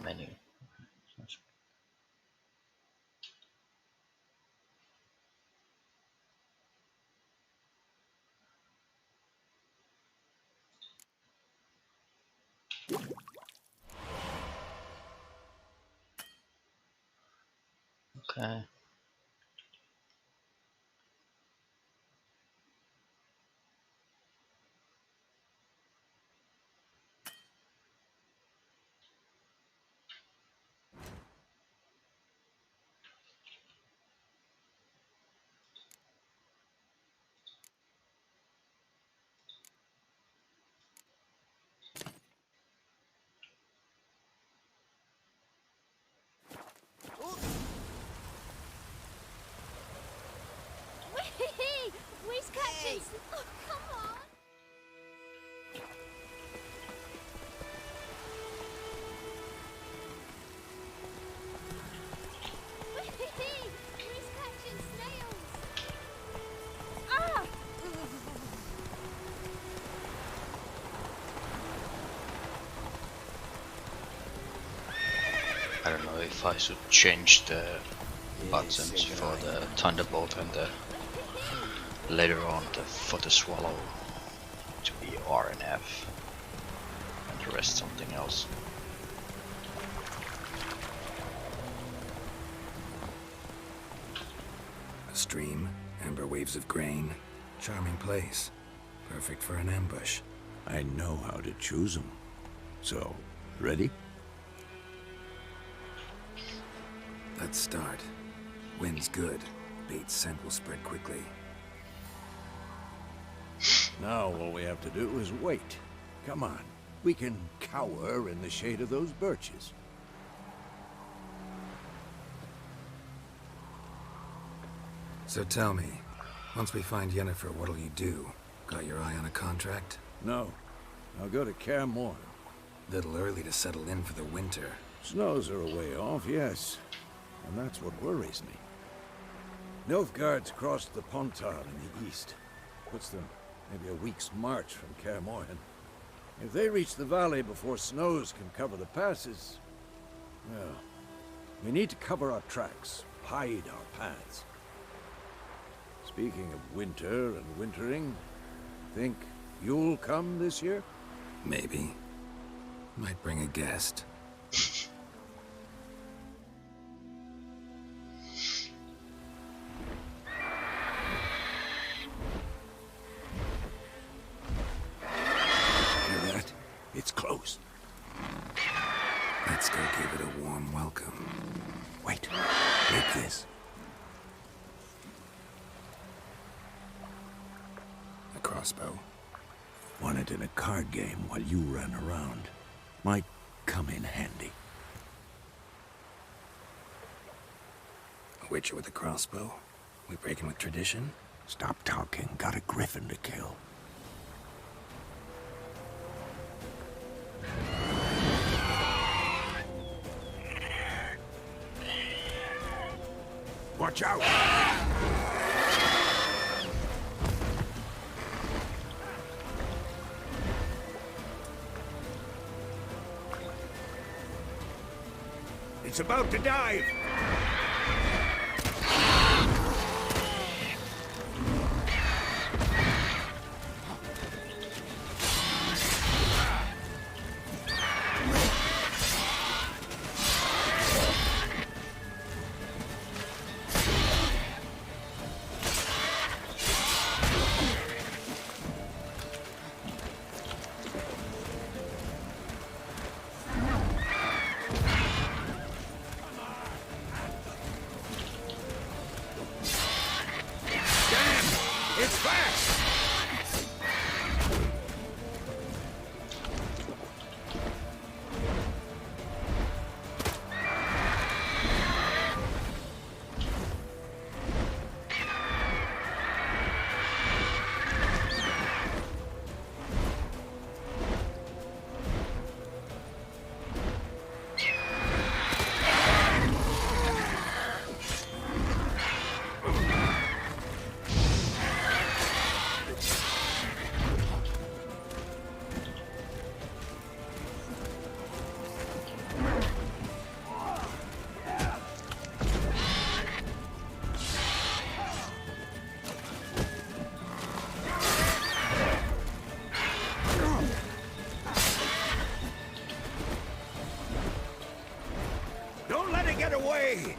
E: menu. Okay.
D: Where's Captain? Oh, come on! Where's Captain Snails? Ah!
E: I don't know if I should change the buttons for the Thunderbolt and the later on for the Swallow to be R and F and the rest something else.
A: A stream, amber waves of grain. Charming place. Perfect for an ambush.
C: I know how to choose them. So, ready?
A: Let's start. Wind's good. Bait's scent will spread quickly.
C: Now all we have to do is wait. Come on. We can cower in the shade of those birches.
A: So tell me, once we find Yennefer, what'll you do? Got your eye on a contract?
C: No. I'll go to Kaer Morhen.
A: Little early to settle in for the winter.
C: Snows are a way off, yes. And that's what worries me. Nilfgaard's crossed the Pontar in the east. Puts them maybe a week's march from Kaer Morhen. If they reach the valley before snows can cover the passes, Well, we need to cover our tracks, hide our paths. Speaking of winter and wintering, think you'll come this year?
A: Maybe. Might bring a guest.
C: Hear that? It's close.
A: Let's go give it a warm welcome.
C: Wait. Take this.
A: A crossbow.
C: Won it in a card game while you ran around. Might come in handy.
A: A witcher with a crossbow? We breaking with tradition?
C: Stop talking. Got a griffin to kill. Watch out! It's about to dive! It's fast! Don't let it get away!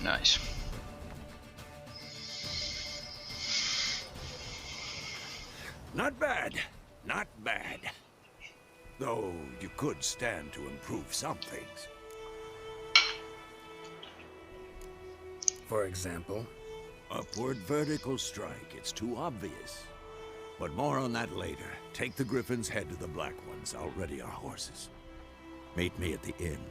E: Nice.
C: Not bad. Not bad. Though you could stand to improve some things.
A: For example?
C: Upward vertical strike. It's too obvious. But more on that later. Take the Griffin's head to the Black Ones. I'll ready our horses. Meet me at the inn.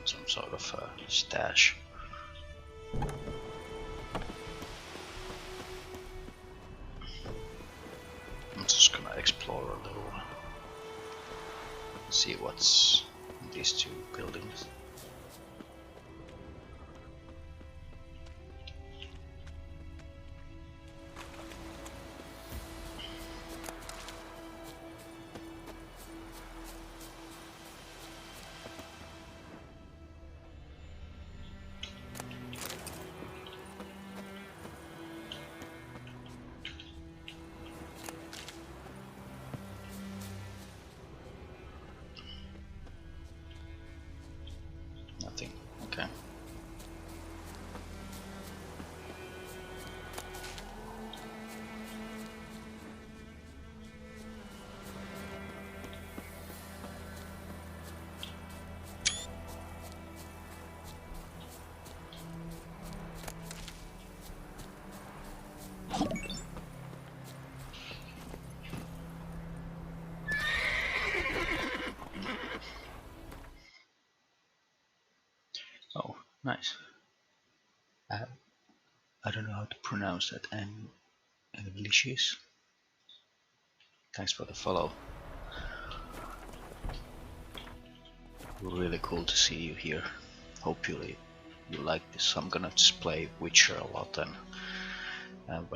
E: some sort of stash. I'm just gonna explore a little, see what's in these two buildings. Nothing. Okay. Oh, nice. I don't know how to pronounce that. Anglicious. Thanks for the follow. Really cool to see you here. Hopefully you like this. I'm gonna just play Witcher a lot, and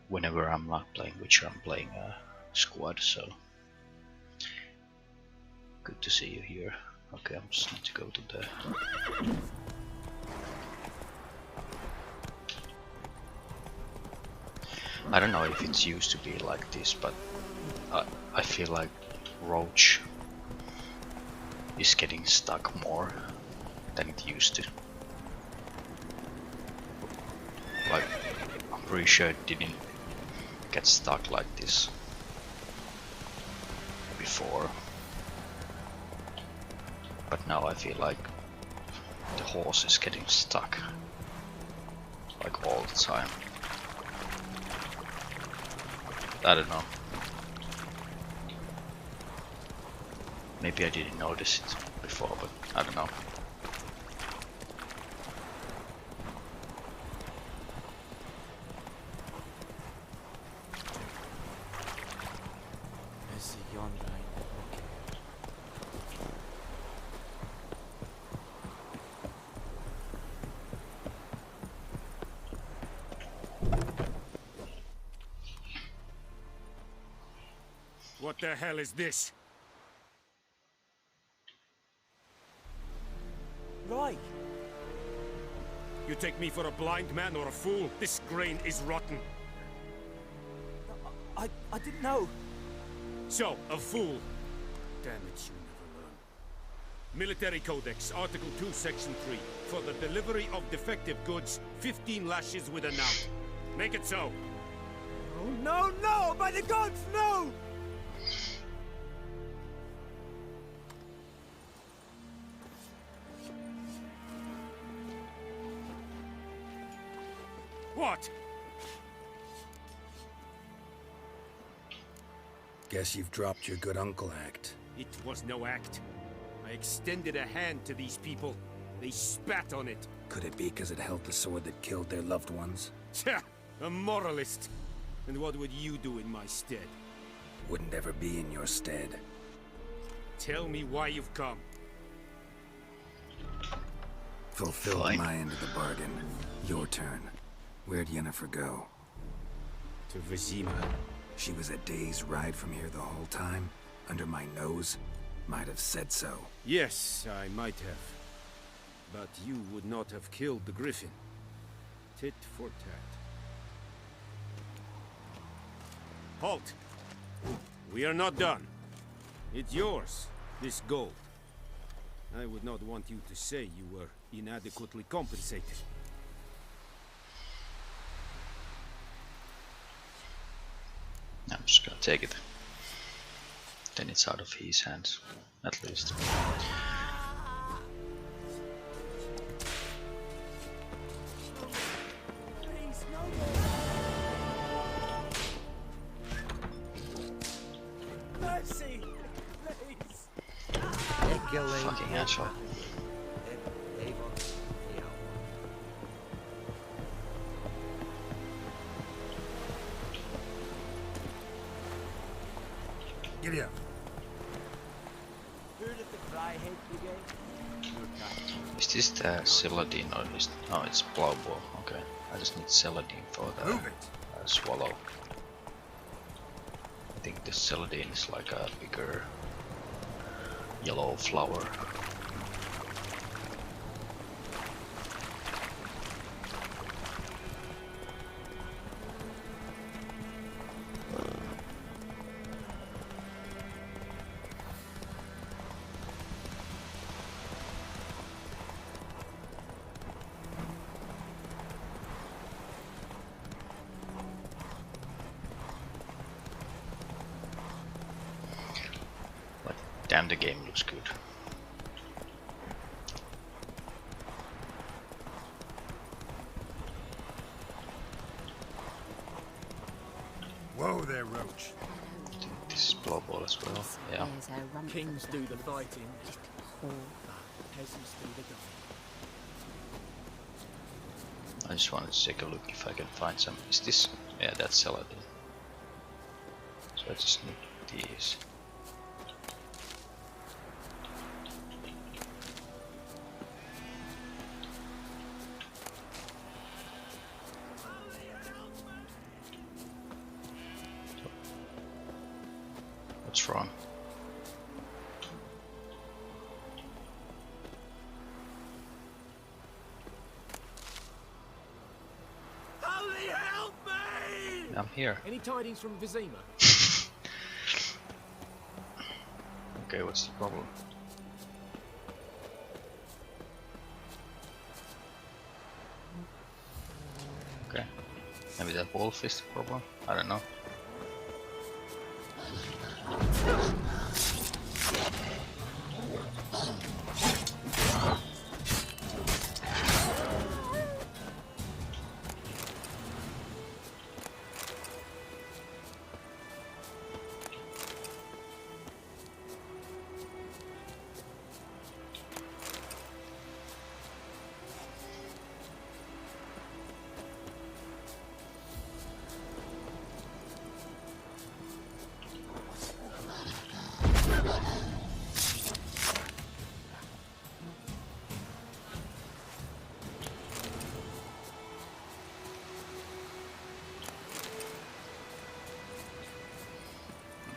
E: whenever I'm not playing Witcher, I'm playing Squad. So good to see you here. Okay, I'm just need to go to the. I don't know if it's used to be like this, but I feel like Roach is getting stuck more than it used to. Like, I'm pretty sure it didn't get stuck like this before. But now I feel like the horse is getting stuck like all the time. I don't know. Maybe I didn't notice it before, but I don't know.
O: What the hell is this?
J: Right.
O: You take me for a blind man or a fool? This grain is rotten.
J: I didn't know.
O: So, a fool. Damn it, you never learn. Military Codex, Article 2, Section 3. For the delivery of defective goods, 15 lashes with a knout. Make it so.
J: Oh, no, no! By the gods, no!
O: What?
A: Guess you've dropped your good uncle act.
O: It was no act. I extended a hand to these people. They spat on it.
A: Could it be because it held the sword that killed their loved ones?
O: Tja, a moralist. And what would you do in my stead?
A: Wouldn't ever be in your stead.
O: Tell me why you've come.
A: Fulfilled
E: Fine.
A: my end of the bargain. Your turn. Where'd Yennefer go?
O: To Vizima.
A: She was a day's ride from here the whole time? Under my nose? Might have said so.
O: Yes, I might have. But you would not have killed the Griffin. Tit for tat. Halt! We are not done. It's yours, this gold. I would not want you to say you were inadequately compensated.
E: I'm just gonna take it. Then it's out of his hands, at least.
J: Mercy, please.
E: Fucking asshole.
M: Giddy up.
J: Heard of the Flyhead Brigade?
E: Is this the Celadine or is no? It's Blowball. Okay, I just need Celadine for the swallow. I think the Celadine is like a bigger yellow flower. Damn, the game looks good.
M: Whoa there, Roach.
E: I think this is Blowball as well. Yeah.
K: Kings do the fighting, peasants do the government.
E: I just wanted to take a look if I can find some. Is this? Yeah, that's Celadine. So I just need these. What's wrong?
N: Holy help me!
E: I'm here.
K: Any tidings from Vizima?
E: Okay, what's the problem? Okay, maybe that wolf is the problem? I don't know.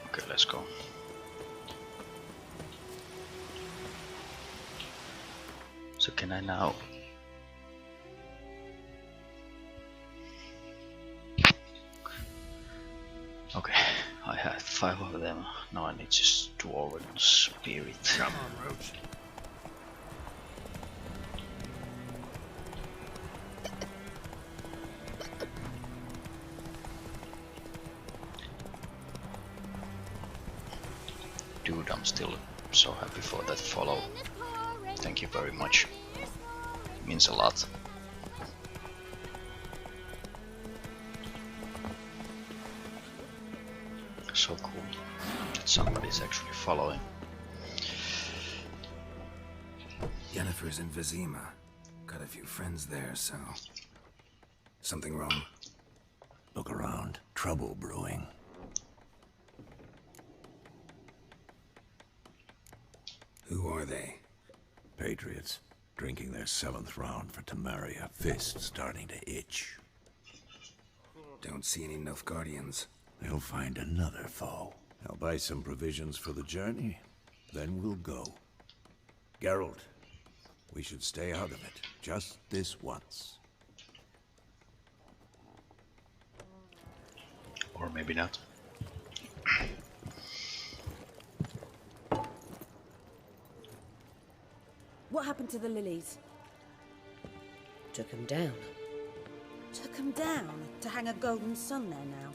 E: Okay, let's go. So can I now? Okay, I had 5 of them. Now I need just Dwarven Spirit.
M: Come on, Roach.
E: Dude, I'm still so happy for that follow. Thank you very much. It means a lot. So cool that somebody's actually following.
A: Yennefer's in Vizima. Got a few friends there, so... Something wrong?
F: Look around. Trouble brewing.
A: Who are they?
F: Patriots. Drinking their 7th round for Temeria. Fist starting to itch.
A: Don't see any Nilfgaardians.
F: They'll find another foe. I'll buy some provisions for the journey. Then we'll go. Geralt, we should stay out of it. Just this once.
E: Or maybe not.
Q: What happened to the lilies?
H: Took him down.
Q: Took them down to hang a golden sun there now.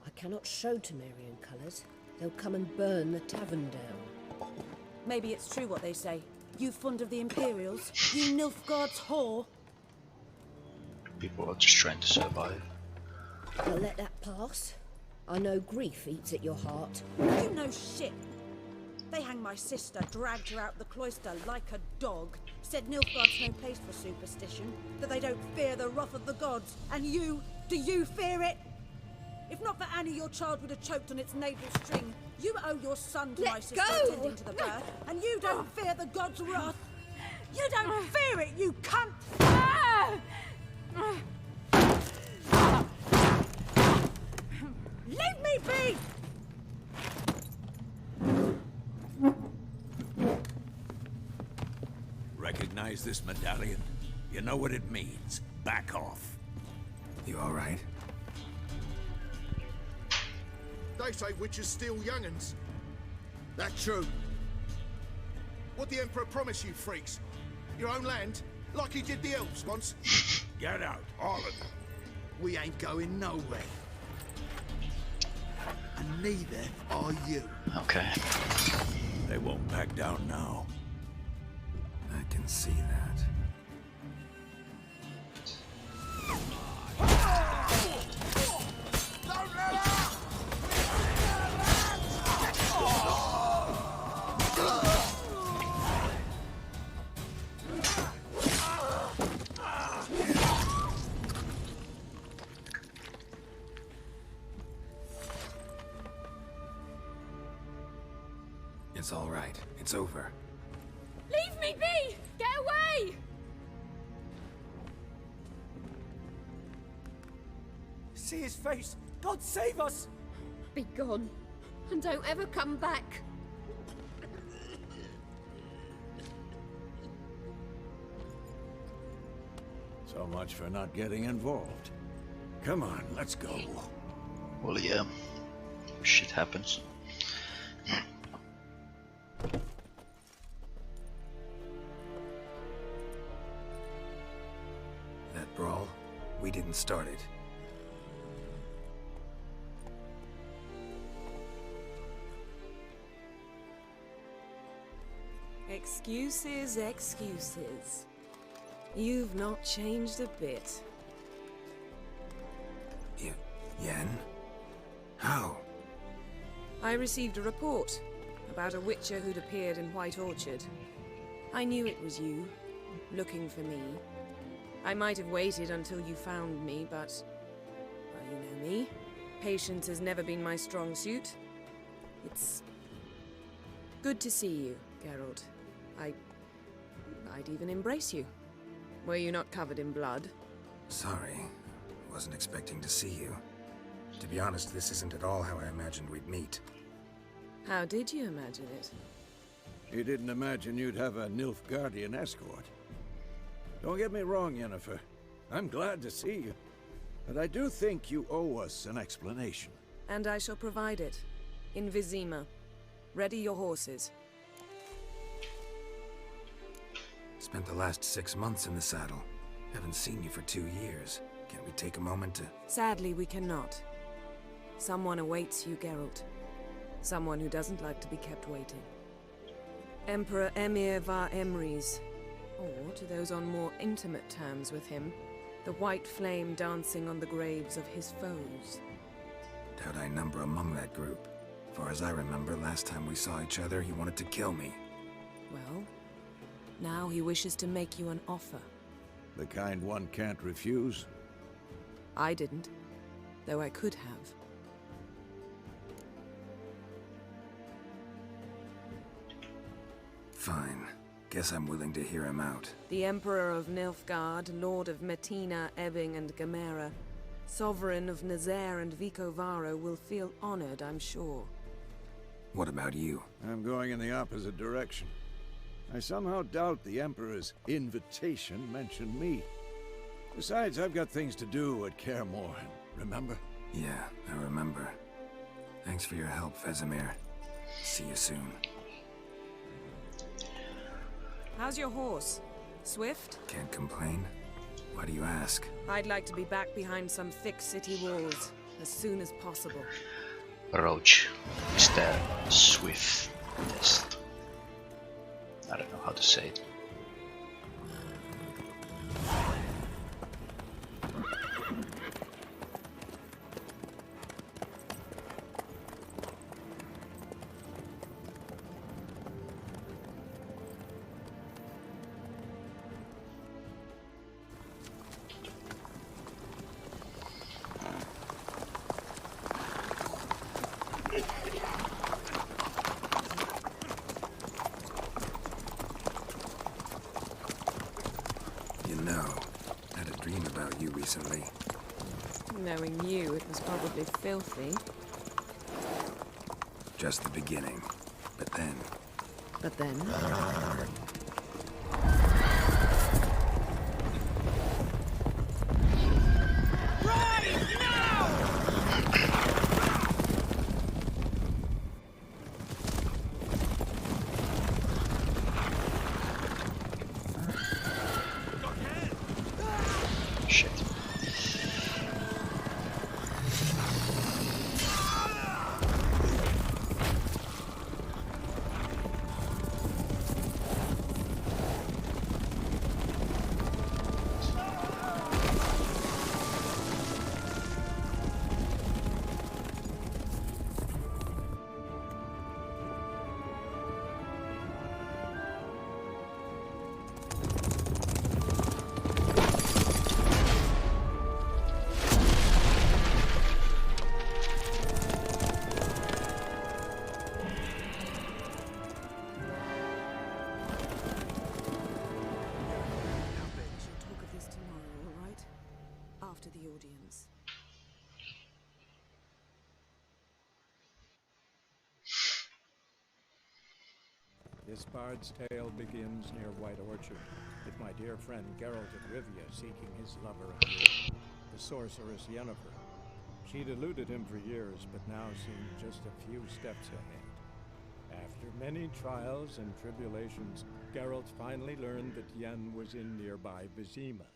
H: I cannot show Temerian colours. They'll come and burn the tavern down.
Q: Maybe it's true what they say. You fond of the Imperials? You Nilfgaard's whore?
E: People are just trying to survive.
H: I'll let that pass. I know grief eats at your heart.
Q: You know shit. They hanged my sister, dragged her out the cloister like a dog. Said Nilfgaard's no place for superstition, that they don't fear the wrath of the gods. And you, do you fear it?
R: If not for Annie, your child would have choked on its navel string. You owe your son to
H: Let
R: my sister
H: go!
R: attending to the birth, and you don't fear the god's wrath. You don't fear it, you cunt! Leave me be!
F: Recognize this medallion? You know what it means. Back off.
A: You all right?
S: They say witches steal young'uns. That true. What the Emperor promised you freaks? Your own land? Like he did the elves once?
F: Get out, all of you.
S: We ain't going nowhere. And neither are you.
E: Okay.
F: They won't back down now.
A: I can see that. It's all right. It's over.
H: Leave me be! Get away!
J: See his face! God save us!
H: Be gone, and don't ever come back.
C: So much for not getting involved. Come on, let's go.
E: Well, yeah. Shit happens.
A: That brawl, we didn't start it.
B: Excuses, excuses. You've not changed a bit.
A: Yen? How?
B: I received a report about a witcher who'd appeared in White Orchard. I knew it was you, looking for me. I might have waited until you found me, but... well, you know me. Patience has never been my strong suit. It's... good to see you, Geralt. I'd even embrace you. Were you not covered in blood?
A: Sorry. Wasn't expecting to see you. To be honest, this isn't at all how I imagined we'd meet.
B: How did you imagine it?
C: You didn't imagine you'd have a Nilfgaardian escort. Don't get me wrong, Yennefer. I'm glad to see you. But I do think you owe us an explanation.
B: And I shall provide it. In Vizima. Ready your horses.
A: Spent the last 6 months in the saddle. Haven't seen you for 2 years. Can't we take a moment to...
B: Sadly, we cannot. Someone awaits you, Geralt. Someone who doesn't like to be kept waiting. Emperor Emhyr var Emreis. Or, to those on more intimate terms with him, the white flame dancing on the graves of his foes.
A: Doubt I number among that group. Far as I remember, last time we saw each other, he wanted to kill me.
B: Well, now he wishes to make you an offer.
C: The kind one can't refuse?
B: I didn't, though I could have.
A: Fine. Guess I'm willing to hear him out.
B: The Emperor of Nilfgaard, Lord of Metina, Ebbing, and Gamera, Sovereign of Nazaire and Vicovaro will feel honored, I'm sure.
A: What about you?
C: I'm going in the opposite direction. I somehow doubt the Emperor's invitation mentioned me. Besides, I've got things to do at Kaer Morhen, remember?
A: Yeah, I remember. Thanks for your help, Vesemir. See you soon.
B: How's your horse? Swift?
A: Can't complain. Why do you ask?
B: I'd like to be back behind some thick city walls as soon as possible.
E: Roach is the swiftest. I don't know how to say it.
A: don't know. Had a dream about you recently.
B: Knowing you, it was probably filthy.
A: Just the beginning. But then...
B: But then? After the audience.
T: This bard's tale begins near White Orchard, with my dear friend Geralt of Rivia seeking his lover of yore, the sorceress Yennefer. She'd eluded him for years, but now seemed just a few steps ahead. After many trials and tribulations, Geralt finally learned that Yen was in nearby Vizima.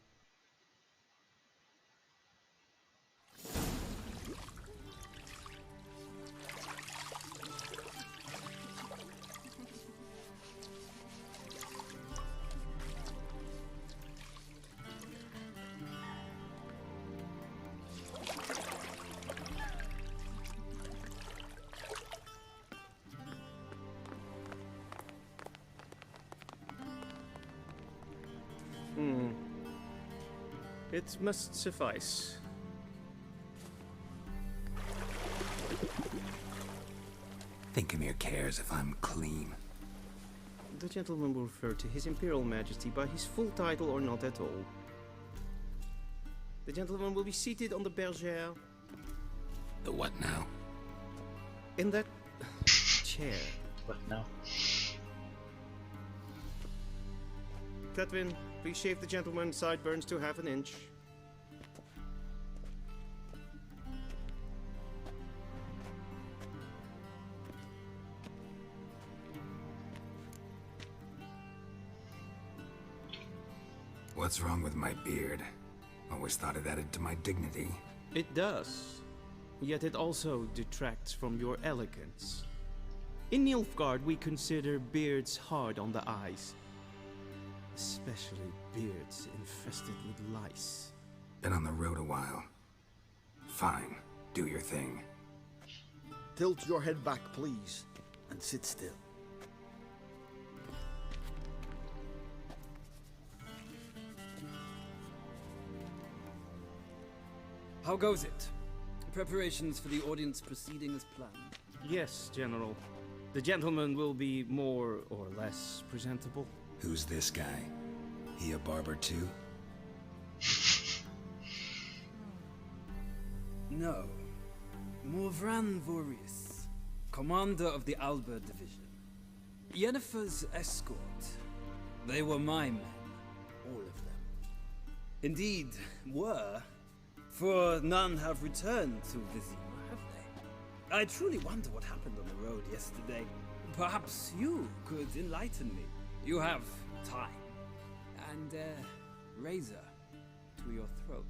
U: It must suffice.
A: Thinkamere cares if I'm clean.
U: The gentleman will refer to His Imperial Majesty by his full title or not at all. The gentleman will be seated on the bergère.
A: The what now?
U: In that chair.
E: What now?
U: Cletwin, please shave the gentleman's sideburns to ½ an inch.
A: What's wrong with my beard? Always thought it added to my dignity.
U: It does. Yet it also detracts from your elegance. In Nilfgaard, we consider beards hard on the eyes. Especially beards infested with lice.
A: Been on the road a while. Fine, do your thing.
I: Tilt your head back, please, and sit still.
V: How goes it? Preparations for the audience proceeding as planned?
U: Yes, General. The gentleman will be more or less presentable.
A: Who's this guy? He a barber too?
V: No. Morvran Vorius, commander of the Alba Division. Yennefer's escort. They were my men, all of them. Indeed, were. For none have returned to Vizima, have they? I truly wonder what happened on the road yesterday. Perhaps you could enlighten me. You have time. And a razor to your throat.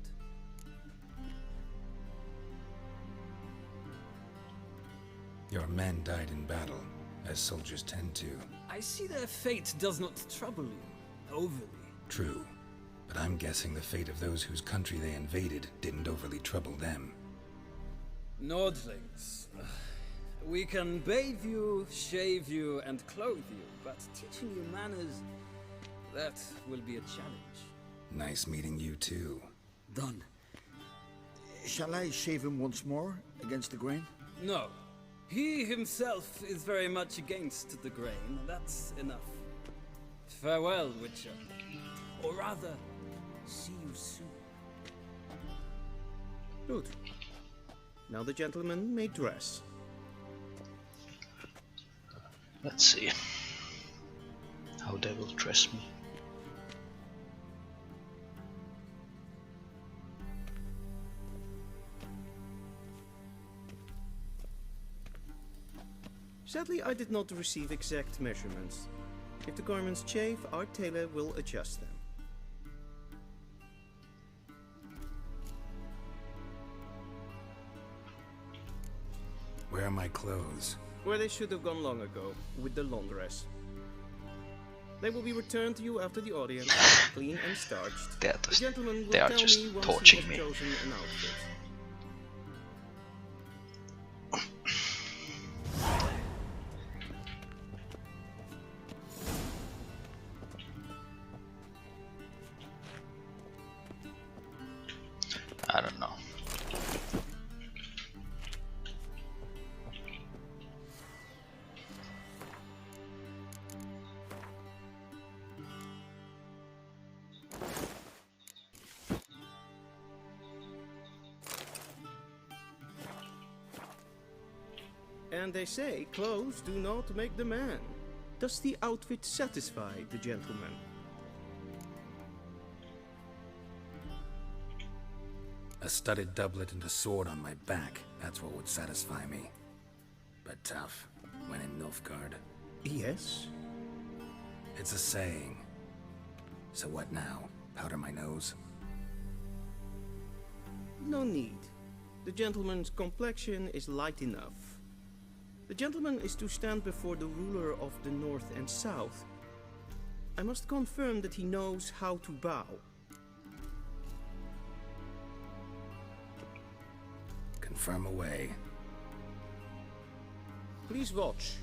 A: Your men died in battle, as soldiers tend to.
V: I see their fate does not trouble you overly.
A: True, but I'm guessing the fate of those whose country they invaded didn't overly trouble them.
V: Nordlings. We can bathe you, shave you, and clothe you, but teaching you manners, that will be a challenge.
A: Nice meeting you too.
I: Done. Shall I shave him once more, against the grain?
V: No. He himself is very much against the grain. That's enough. Farewell, Witcher. Or rather, See you soon.
U: Good. Now the gentleman may dress.
E: Let's see how they will dress me.
U: Sadly, I did not receive exact measurements. If the garments chafe, our tailor will adjust them.
A: Where are my clothes?
U: Where they should have gone long ago, with the laundress. They will be returned to you after the audience, clean and starched. The gentleman will
E: they are
U: tell
E: just
U: me once
E: torching
U: he
E: me.
U: has chosen an outfit.
E: I don't know.
U: And they say clothes do not make the man. Does the outfit satisfy the gentleman?
A: A studded doublet and a sword on my back. That's what would satisfy me. But tough, when in Nilfgaard.
U: Yes?
A: It's a saying. So what now? Powder my nose?
U: No need. The gentleman's complexion is light enough. The gentleman is to stand before the ruler of the North and South. I must confirm that he knows how to bow.
A: Confirm away.
U: Please watch.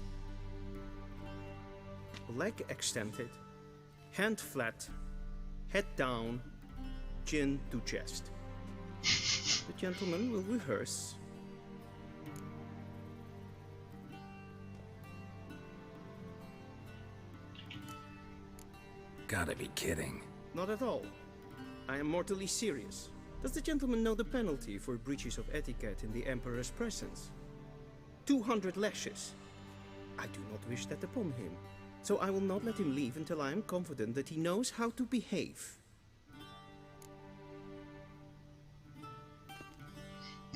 U: Leg extended, hand flat, head down, chin to chest. The gentleman will rehearse.
A: Gotta be kidding.
U: Not at all. I am mortally serious. Does the gentleman know the penalty for breaches of etiquette in the Emperor's presence? 200 lashes. I do not wish that upon him, so I will not let him leave until I am confident that he knows how to behave.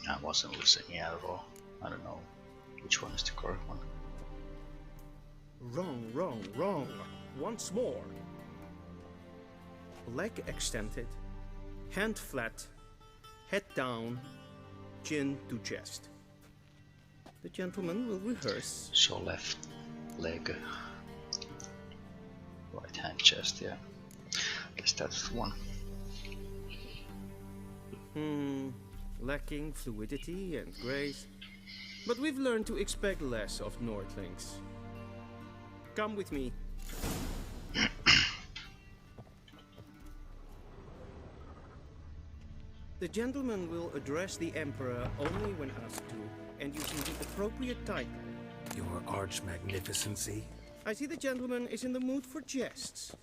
E: I wasn't listening at all. I don't know which one is the correct one.
U: Wrong, wrong, wrong. Once more. Leg extended, hand flat, head down, chin to chest. The gentleman will rehearse.
E: So left leg, right hand chest, yeah. Guess that's the one.
U: Lacking fluidity and grace. But we've learned to expect less of Nordlings. Come with me. The gentleman will address the Emperor only when asked to, and using the appropriate title.
A: Your Arch Magnificency?
U: I see the gentleman is in the mood for jests.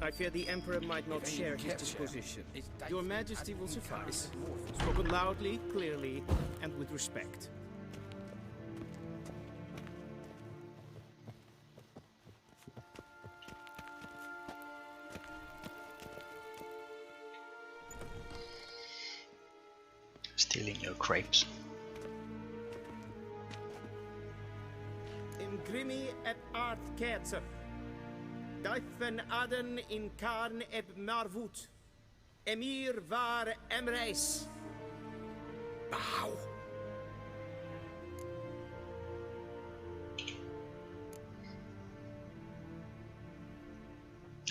U: I fear the Emperor might not share his disposition. Your Majesty will suffice. Spoken loudly, clearly, and with respect.
E: Stealing your grapes.
U: In grimi et art ketzer. Duifen aden in karn eb marvoet. Emir var emreis. Bow.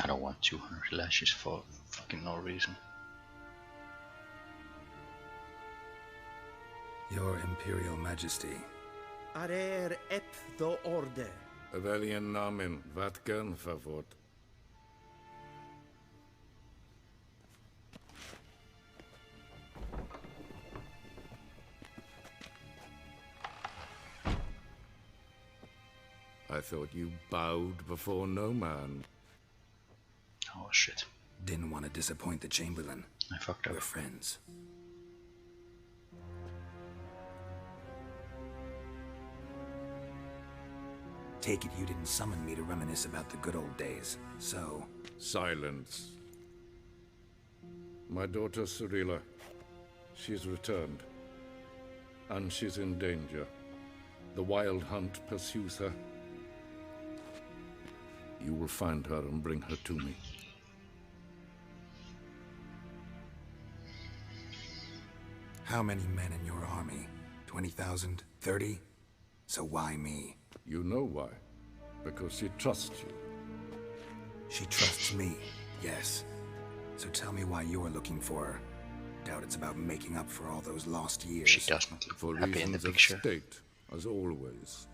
E: I don't want 200 lashes for fucking no reason.
A: Your Imperial Majesty.
U: Arer ep do orde.
L: Welchen Namen? Wat gern verwort? I thought you bowed before no man.
E: Oh shit.
A: Didn't want to disappoint the Chamberlain.
E: I fucked up.
A: We're friends. Take it you didn't summon me to reminisce about the good old days, so...
L: Silence. My daughter Cirilla, she's returned. And she's in danger. The Wild Hunt pursues her. You will find her and bring her to me.
A: How many men in your army? 20,000? 30? So why me?
L: You know why. Because she trusts you.
A: She trusts me, yes. So tell me why you're looking for her. Doubt it's about making up for all those lost years.
E: She does not
L: For
E: look happy in the
L: reasons of
E: picture.
L: state, as always.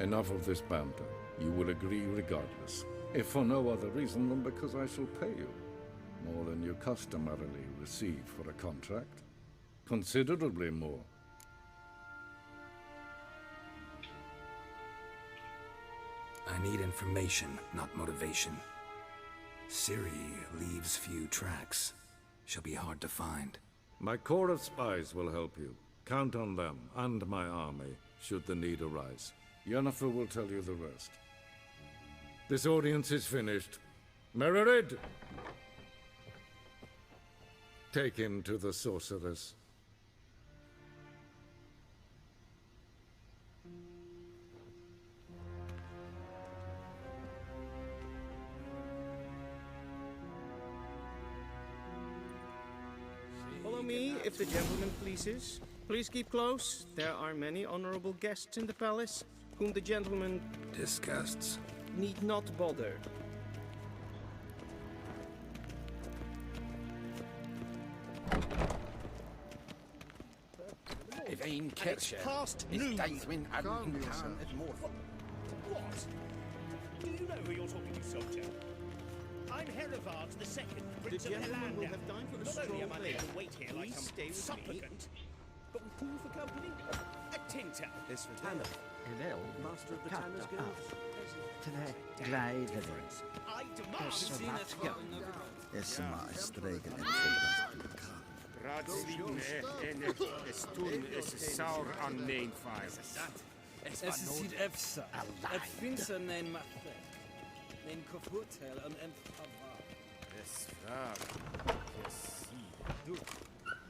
L: Enough of this banter. You will agree regardless. If for no other reason than because I shall pay you. More than you customarily receive for a contract. Considerably more.
A: I need information, not motivation. Ciri leaves few tracks. She'll be hard to find.
L: My corps of spies will help you. Count on them, and my army, should the need arise. Yennefer will tell you the rest. This audience is finished. Mererid! Take him to the sorceress.
U: Follow me, if the gentleman pleases. Please keep close. There are many honorable guests in the palace, whom the gentleman
A: disgusts.
U: Need not bother.
M: Yvain Kircher, Daithwin Adden Khan at Morphle.
G: What? Do you know who you're talking to, soldier? I'm Herivard II, Prince of
U: gentleman will
G: Helander.
U: have time for a
G: Not only am I
U: stroll
G: made to
U: later.
G: wait here like
U: Please
G: some
U: stay with
G: supplicant, but with who for company? A Tinter.
P: It's for Tanner.
G: Hillel,
P: Master of the Tanner's Guild.
G: Damn difference. I demand...
I: Is maar streken en
O: Es tun es saur an nein fire.
V: Es ist efsa. Et finsa nein mathe. Nein kofurtel an empava.
O: Es frag. Yes,
V: Du.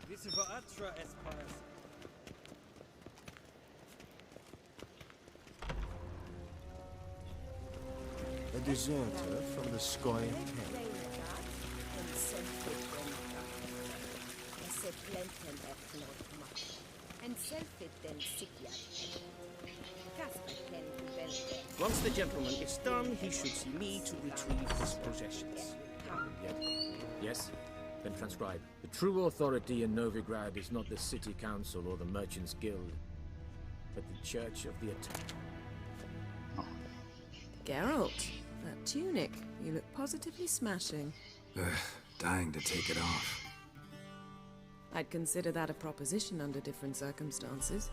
V: Wisse va atra espires.
K: A deserter from the Scoia'tael.
U: Once the gentleman is done, he should see me to retrieve his possessions.
K: Yes? Then transcribe. The true authority in Novigrad is not the city council or the merchants' guild, but the Church of the
B: Geralt, that tunic. You look positively smashing.
A: Ugh, dying to take it off.
B: I'd consider that a proposition under different circumstances.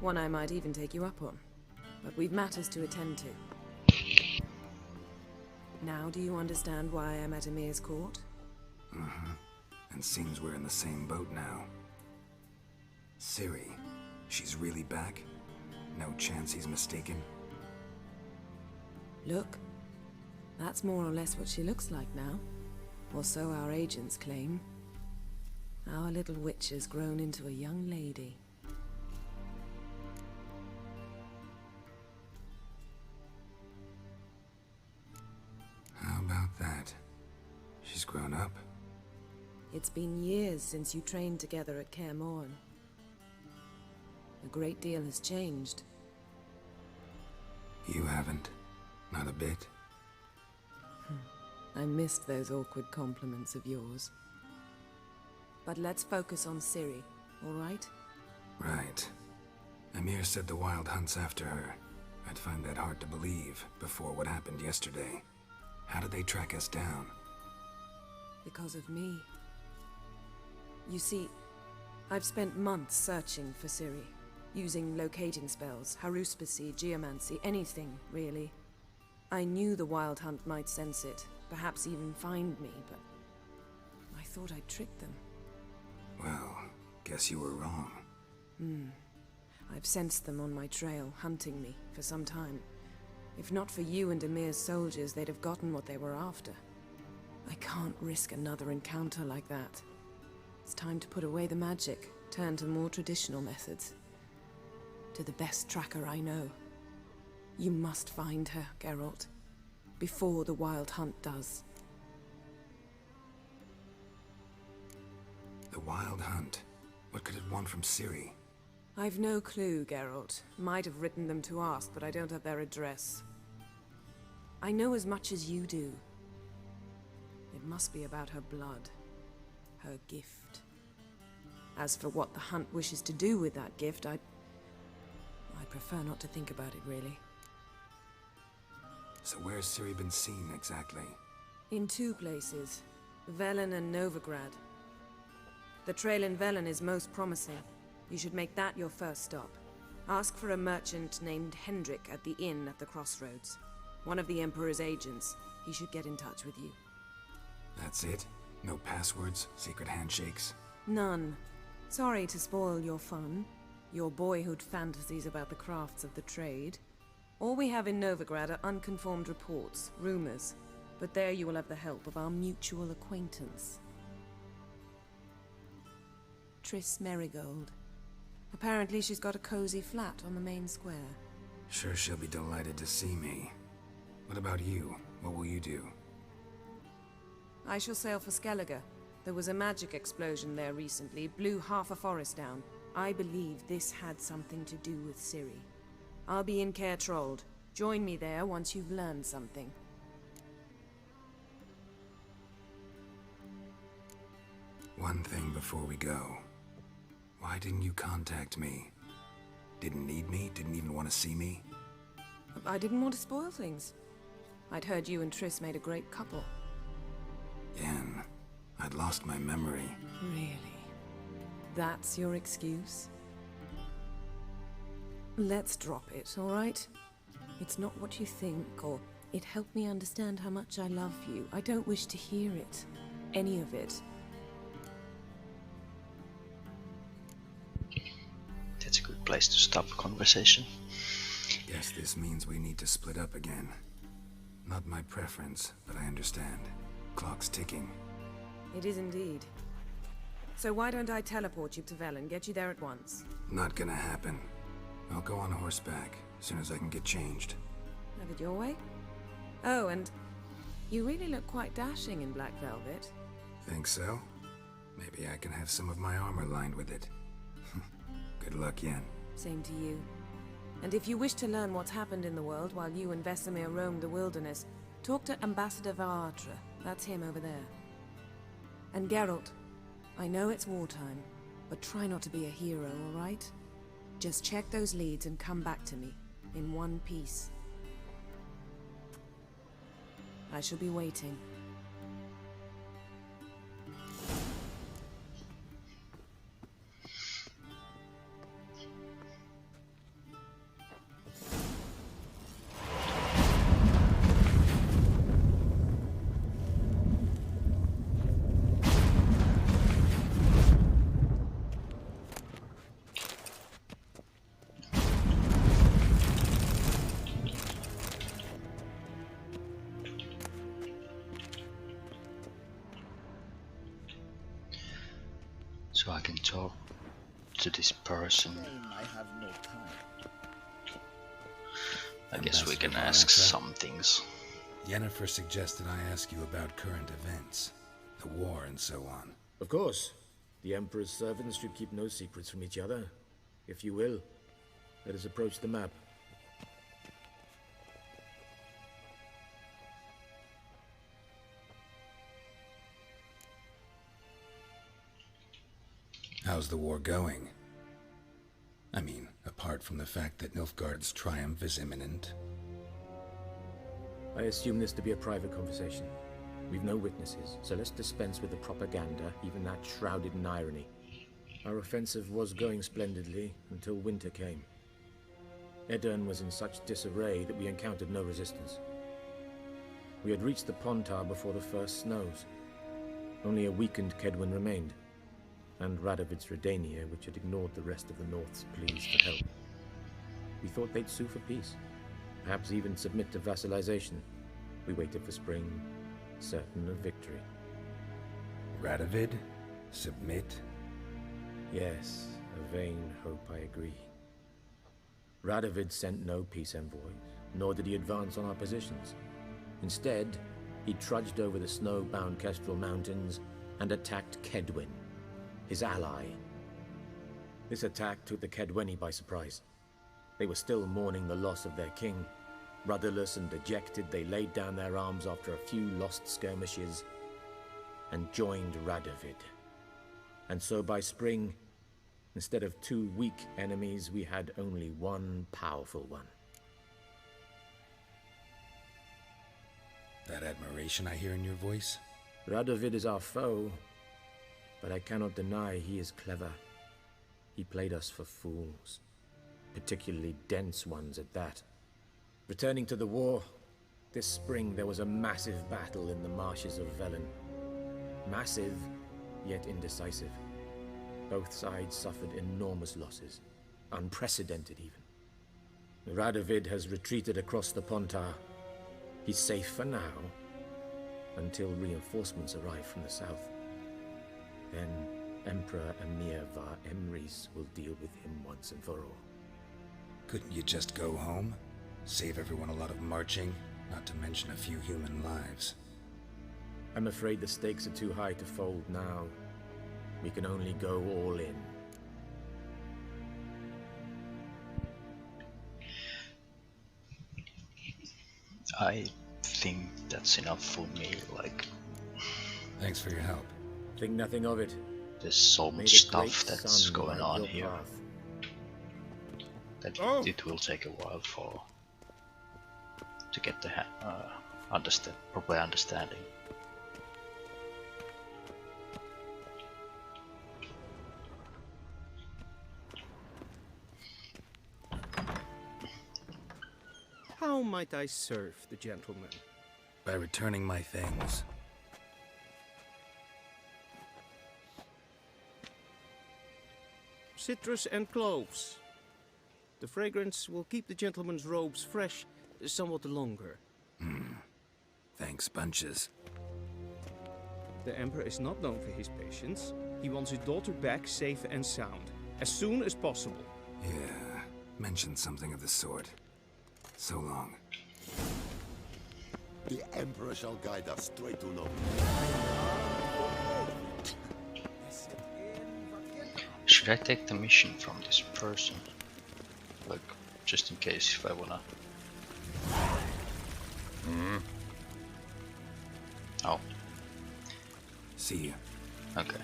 B: One I might even take you up on. But we've matters to attend to. Now do you understand why I'm at Emir's court?
A: Mm-hmm. And seems we're in the same boat now. Ciri, she's really back? No chance he's mistaken?
B: Look, that's more or less what she looks like now. Or so our agents claim. Our little witch has grown into a young lady.
A: How about that? She's grown up.
B: It's been years since you trained together at Kaer Morhen. A great deal has changed.
A: You haven't. Not a bit.
B: I missed those awkward compliments of yours. But let's focus on Ciri, all right?
A: Right. Emir said the Wild Hunt's after her. I'd find that hard to believe before what happened yesterday. How did they track us down?
B: Because of me. You see, I've spent months searching for Ciri, using locating spells, haruspicy, geomancy, anything, really. I knew the Wild Hunt might sense it, perhaps even find me, but I thought I'd tricked them.
A: Well, guess you were wrong.
B: I've sensed them on my trail, hunting me, for some time. If not for you and Emir's soldiers, they'd have gotten what they were after. I can't risk another encounter like that. It's time to put away the magic, turn to more traditional methods. To the best tracker I know. You must find her, Geralt. Before the Wild Hunt does.
A: The Wild Hunt? What could it want from Ciri?
B: I've no clue, Geralt. Might have written them to ask, but I don't have their address. I know as much as you do. It must be about her blood. Her gift. As for what the Hunt wishes to do with that gift, I prefer not to think about it, really.
A: So where's Ciri been seen, exactly?
B: In 2 places. Velen and Novigrad. The trail in Velen is most promising. You should make that your first stop. Ask for a merchant named Hendrik at the inn at the crossroads. One of the Emperor's agents. He should get in touch with you.
A: That's it? No passwords, secret handshakes?
B: None. Sorry to spoil your fun. Your boyhood fantasies about the crafts of the trade. All we have in Novigrad are unconfirmed reports, rumors. But there you will have the help of our mutual acquaintance. Triss Merigold. Apparently she's got a cozy flat on the main square.
A: Sure she'll be delighted to see me. What about you? What will you do?
B: I shall sail for Skellige. There was a magic explosion there recently, blew half a forest down. I believe this had something to do with Ciri. I'll be in Caer Trolde. Join me there once you've learned something.
A: One thing before we go. Why didn't you contact me? Didn't need me? Didn't even want to see me?
B: I didn't want to spoil things. I'd heard you and Triss made a great couple.
A: Yen, I'd lost my memory.
B: Really? That's your excuse? Let's drop it, all right? It's not what you think, or it helped me understand how much I love you. I don't wish to hear it. Any of it.
E: That's a good place to stop a conversation.
A: Guess this means we need to split up again. Not my preference, but I understand. Clock's ticking.
B: It is indeed. So why don't I teleport you to Velen, get you there at once?
A: Not gonna happen. I'll go on horseback, as soon as I can get changed.
B: Have it your way? Oh, and you really look quite dashing in black velvet.
A: Think so? Maybe I can have some of my armor lined with it. Good luck, Yen.
B: Same to you. And if you wish to learn what's happened in the world while you and Vesemir roamed the wilderness, talk to Ambassador Varatra. That's him over there. And Geralt, I know it's wartime, but try not to be a hero, all right? Just check those leads and come back to me, in one piece. I shall be waiting.
E: So I can talk to this person.
I: I have no time.
E: I guess we can
A: Ambassador
E: ask
A: Varatra?
E: some things.
A: Yennefer suggested I ask you about current events. The war and so on.
K: Of course. The Emperor's servants should keep no secrets from each other. If you will, let us approach the map.
A: How's the war going? I mean, apart from the fact that Nilfgaard's triumph is imminent.
K: I assume this to be a private conversation. We've no witnesses, so let's dispense with the propaganda, even that shrouded in irony. Our offensive was going splendidly until winter came. Edirne was in such disarray that we encountered no resistance. We had reached the Pontar before the first snows. Only a weakened Kedwin remained, and Radovid's Redania, which had ignored the rest of the North's pleas for help. We thought they'd sue for peace, perhaps even submit to vassalization. We waited for spring, certain of victory.
A: Radovid? Submit?
K: Yes, a vain hope, I agree. Radovid sent no peace envoys, nor did he advance on our positions. Instead, he trudged over the snow-bound Kestrel Mountains and attacked Kedwin, his ally. This attack took the Kedweni by surprise. They were still mourning the loss of their king. Rudderless and dejected, they laid down their arms after a few lost skirmishes and joined Radovid. And so by spring, instead of 2 weak enemies, we had only one powerful one.
A: That admiration I hear in your voice?
K: Radovid is our foe, but I cannot deny he is clever. He played us for fools, particularly dense ones at that. Returning to the war, this spring there was a massive battle in the marshes of Velen. Massive, yet indecisive. Both sides suffered enormous losses, unprecedented even. Radovid has retreated across the Pontar. He's safe for now, until reinforcements arrive from the south. Then Emperor Emir Var Emrys will deal with him once and for all.
A: Couldn't you just go home? Save everyone a lot of marching, not to mention a few human lives.
K: I'm afraid the stakes are too high to fold now. We can only go all in.
E: I think that's enough for me, like...
A: Thanks for your help.
K: Think nothing of it.
E: There's so much stuff that's going on here that it will take a while to get the proper understanding.
U: How might I serve the gentleman?
A: By returning my things.
U: Citrus and cloves. The fragrance will keep the gentleman's robes fresh somewhat longer.
A: Thanks, bunches.
U: The Emperor is not known for his patience. He wants his daughter back safe and sound, as soon as possible.
A: Yeah, mentioned something of the sort. So long.
D: The Emperor shall guide us straight to Nord.
E: Should I take the mission from this person? Like, just in case if I wanna... Oh.
A: See you.
E: Okay.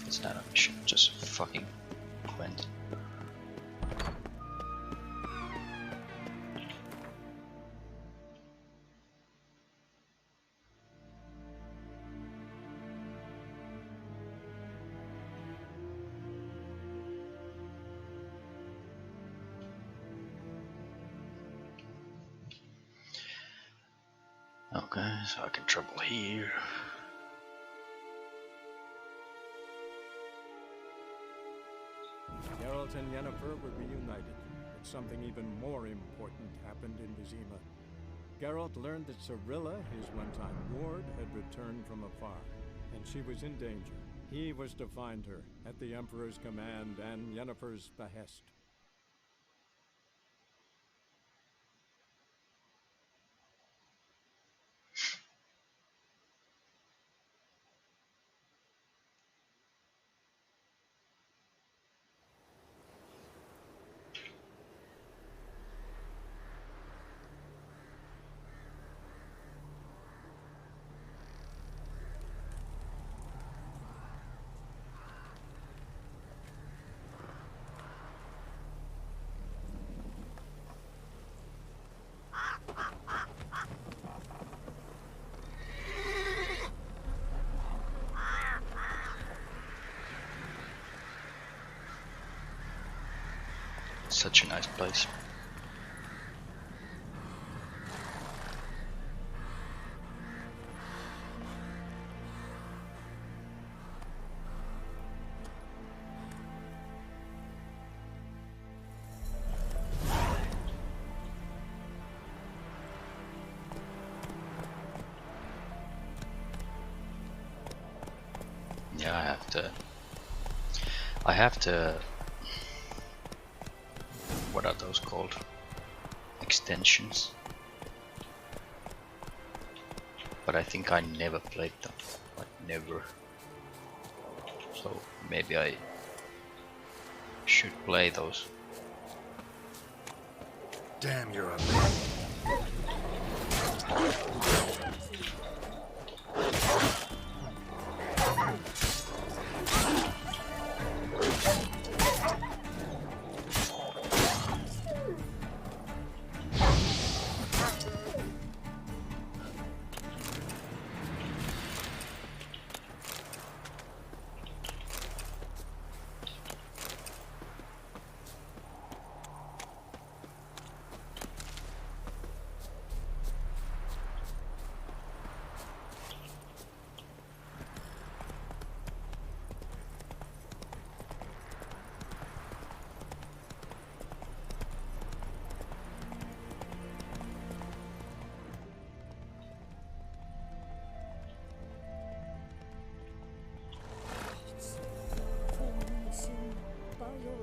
E: It's not a mission, just fucking Gwent. Okay, so I can travel here.
T: Geralt and Yennefer were reunited, but something even more important happened in Vizima. Geralt learned that Cirilla, his one-time ward, had returned from afar, and she was in danger. He was to find her, at the Emperor's command and Yennefer's behest.
E: Such a nice place. Yeah, I have to. What are those called? Extensions. But I think I never played them. Like never. So maybe I should play those.
A: Damn, you're up.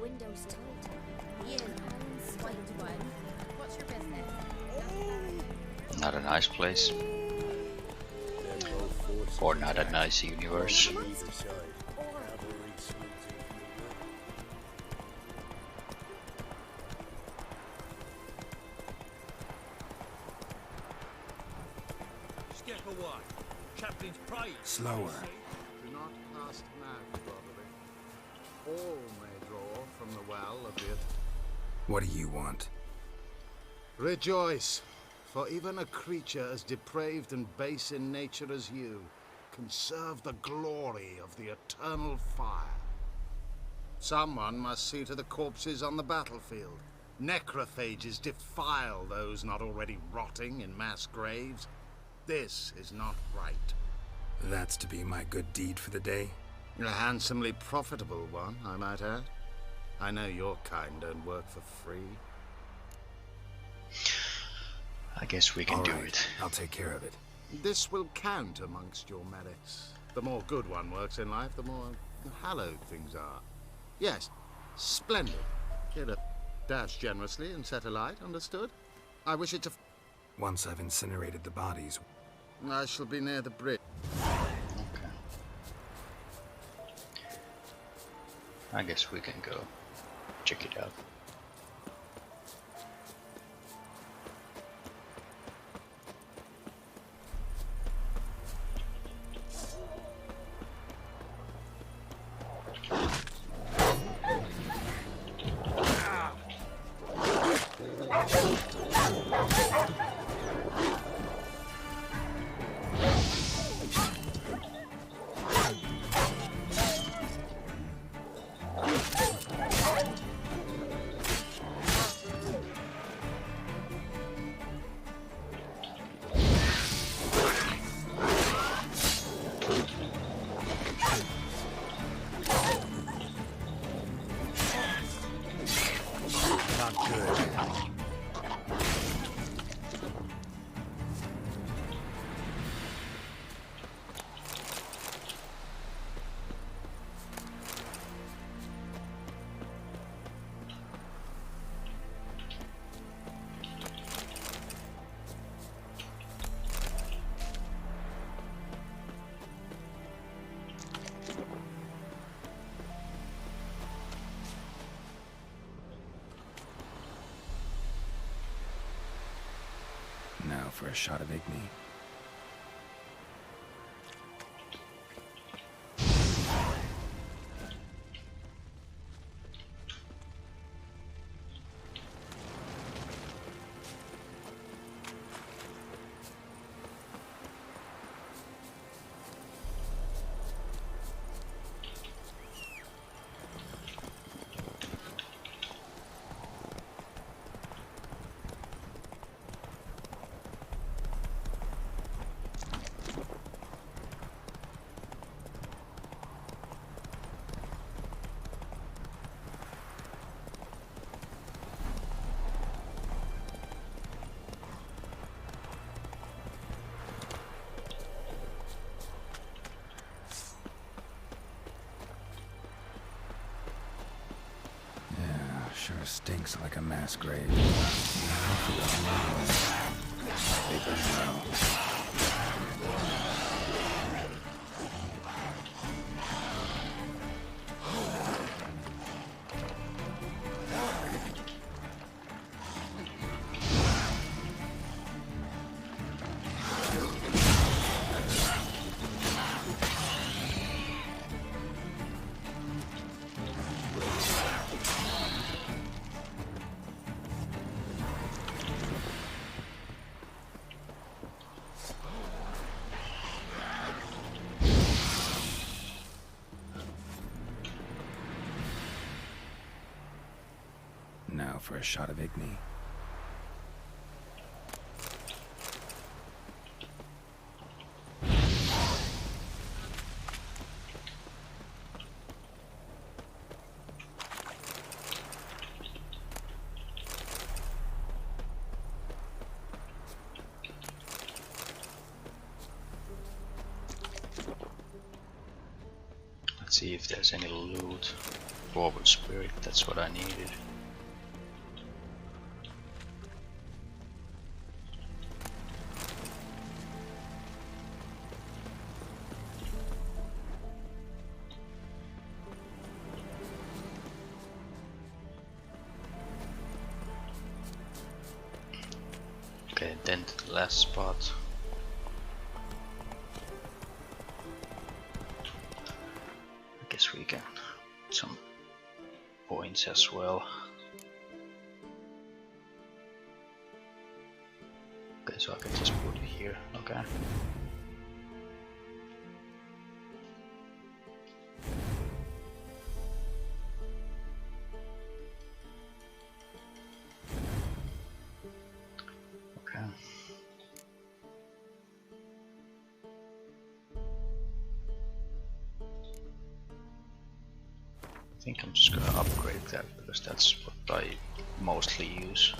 N: Windows tight. Ian, sweet one. What's your business?
E: Not a nice place. Or not a nice universe.
G: Step away. Chaplin's prey.
A: Slower.
Q: Do not cast mad, Roderick. All may draw from the well a bit.
A: What do you want?
Q: Rejoice, for even a creature as depraved and base in nature as you can serve the glory of the eternal fire. Someone must see to the corpses on the battlefield. Necrophages defile those not already rotting in mass graves. This is not right.
A: That's to be my good deed for the day?
Q: A handsomely profitable one, I might add. I know your kind don't work for free.
E: I guess we can do it.
A: I'll take care of it.
Q: This will count amongst your merits. The more good one works in life, the more hallowed things are. Yes, splendid. Here to dash generously and set alight, understood? I wish it to...
A: Once I've incinerated the bodies...
Q: I shall be near the bridge.
E: Okay. I guess we can go check it out.
A: Now for a shot of Igni. Sure stinks like a mass grave. Now for a shot of Igni.
E: Let's see if there's any loot. Forward spirit, that's what I needed. Okay, then to the last spot. I guess we can get some points as well. Okay, so I can just put it here. Okay. I think I'm just gonna upgrade that because that's what I mostly use.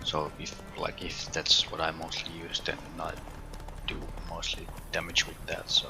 E: So if that's what I mostly use, then I do mostly damage with that. So.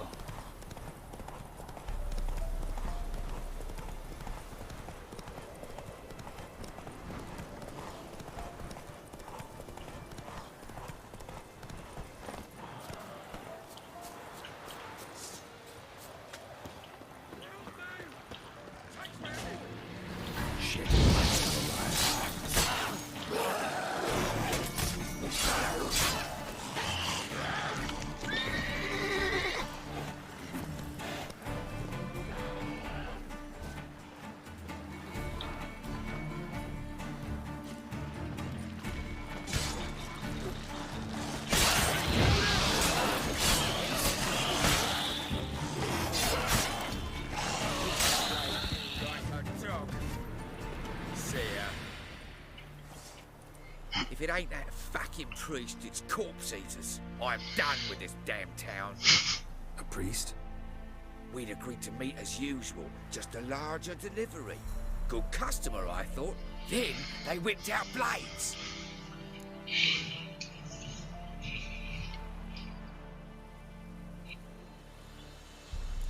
M: If it ain't that fucking priest, it's corpse eaters. I'm done with this damn town.
A: A priest?
M: We'd agreed to meet as usual, just a larger delivery. Good customer, I thought. Then they whipped out blades.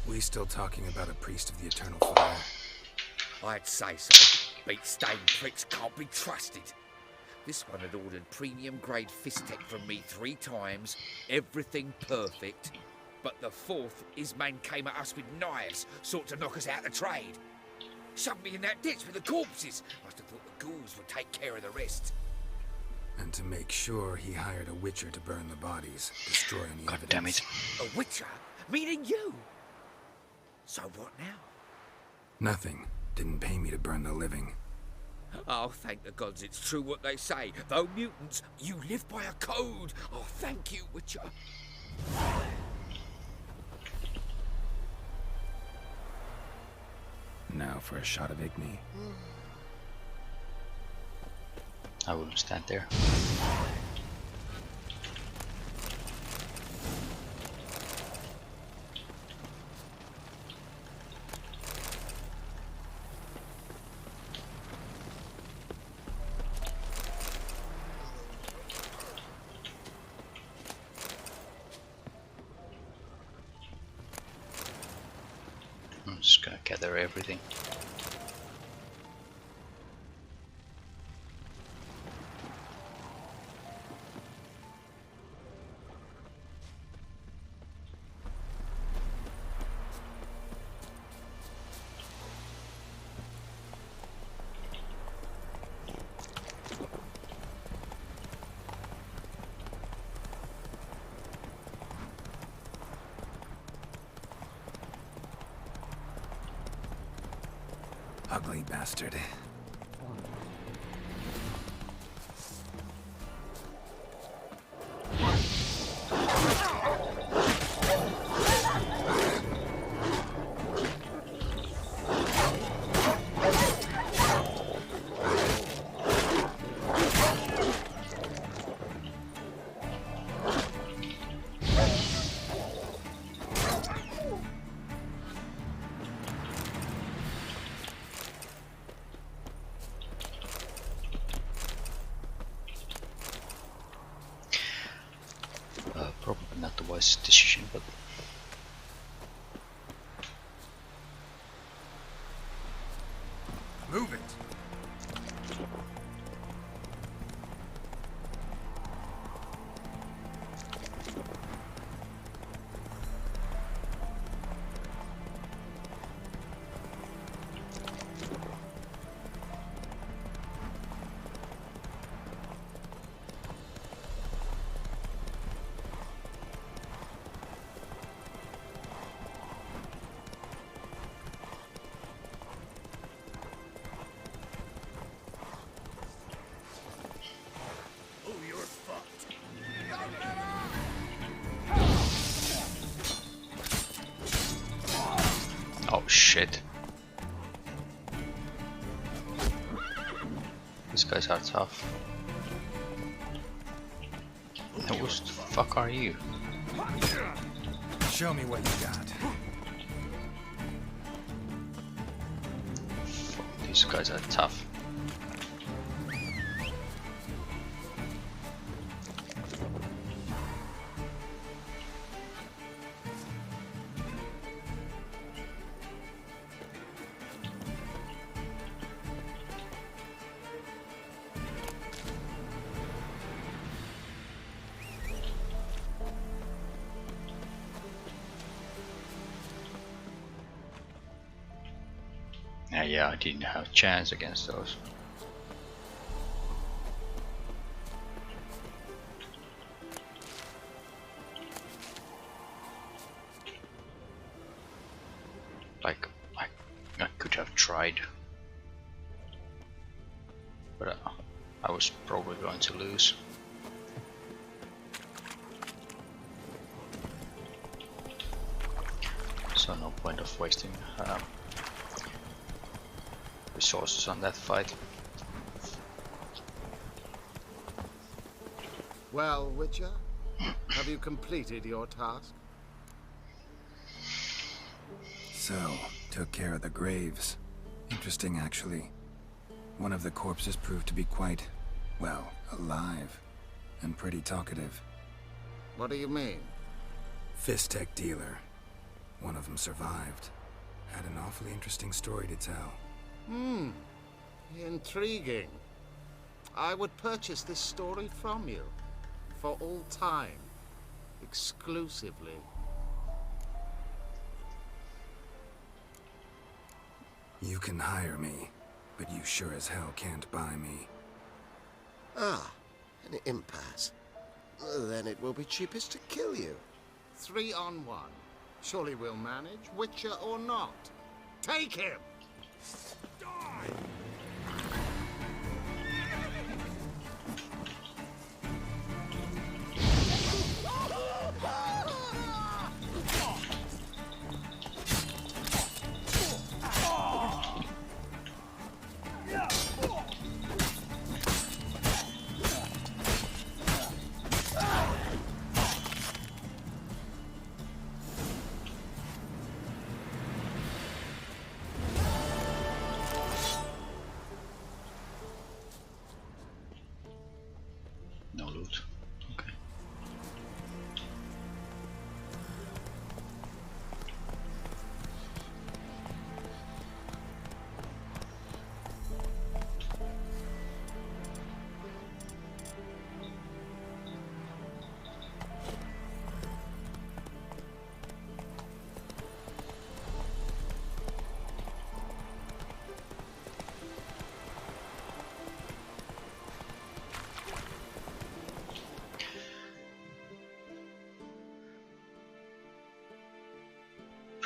A: We still talking about a priest of the eternal fire?
M: I'd say so. Beat-stained pricks can't be trusted. This one had ordered premium grade Fistech from me 3 times, everything perfect. But the 4th, his man came at us with knives, sought to knock us out of trade. Shoved me in that ditch with the corpses. Must have thought the ghouls would take care of the rest.
A: And to make sure, he hired a witcher to burn the bodies, destroy any evidence.
E: Damn it.
M: A witcher? Meaning you? So what now?
A: Nothing. Didn't pay me to burn the living.
M: Oh, thank the gods it's true what they say. Though mutants, you live by a code. Oh, thank you, Witcher.
A: Now for a shot of Igni.
E: I wouldn't stand there. gather everything.
A: Ugly bastard.
E: Probably not the wise decision, but
A: move it.
E: oh shit. These guys are tough. Who the fuck are you?
A: Show me what you got.
E: These guys are tough. Yeah, I didn't have a chance against those. Like, I could have tried. But I was probably going to lose. So no point of wasting resources on that fight.
Q: Well, Witcher, have you completed your task?
A: So, took care of the graves. Interesting, actually. One of the corpses proved to be quite, well, alive. And pretty talkative.
Q: What do you mean?
A: Fistech dealer. One of them survived. Had an awfully interesting story to tell.
Q: Intriguing. I would purchase this story from you. For all time. Exclusively.
A: You can hire me, but you sure as hell can't buy me.
D: Ah, an impasse. Then it will be cheapest to kill you.
Q: 3 on 1. Surely we'll manage, Witcher or not. Take him!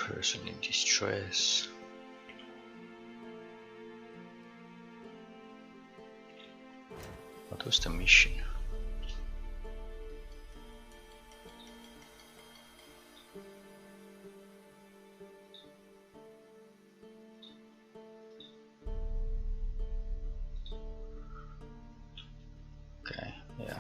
E: Person in distress. What was the mission? Okay, yeah.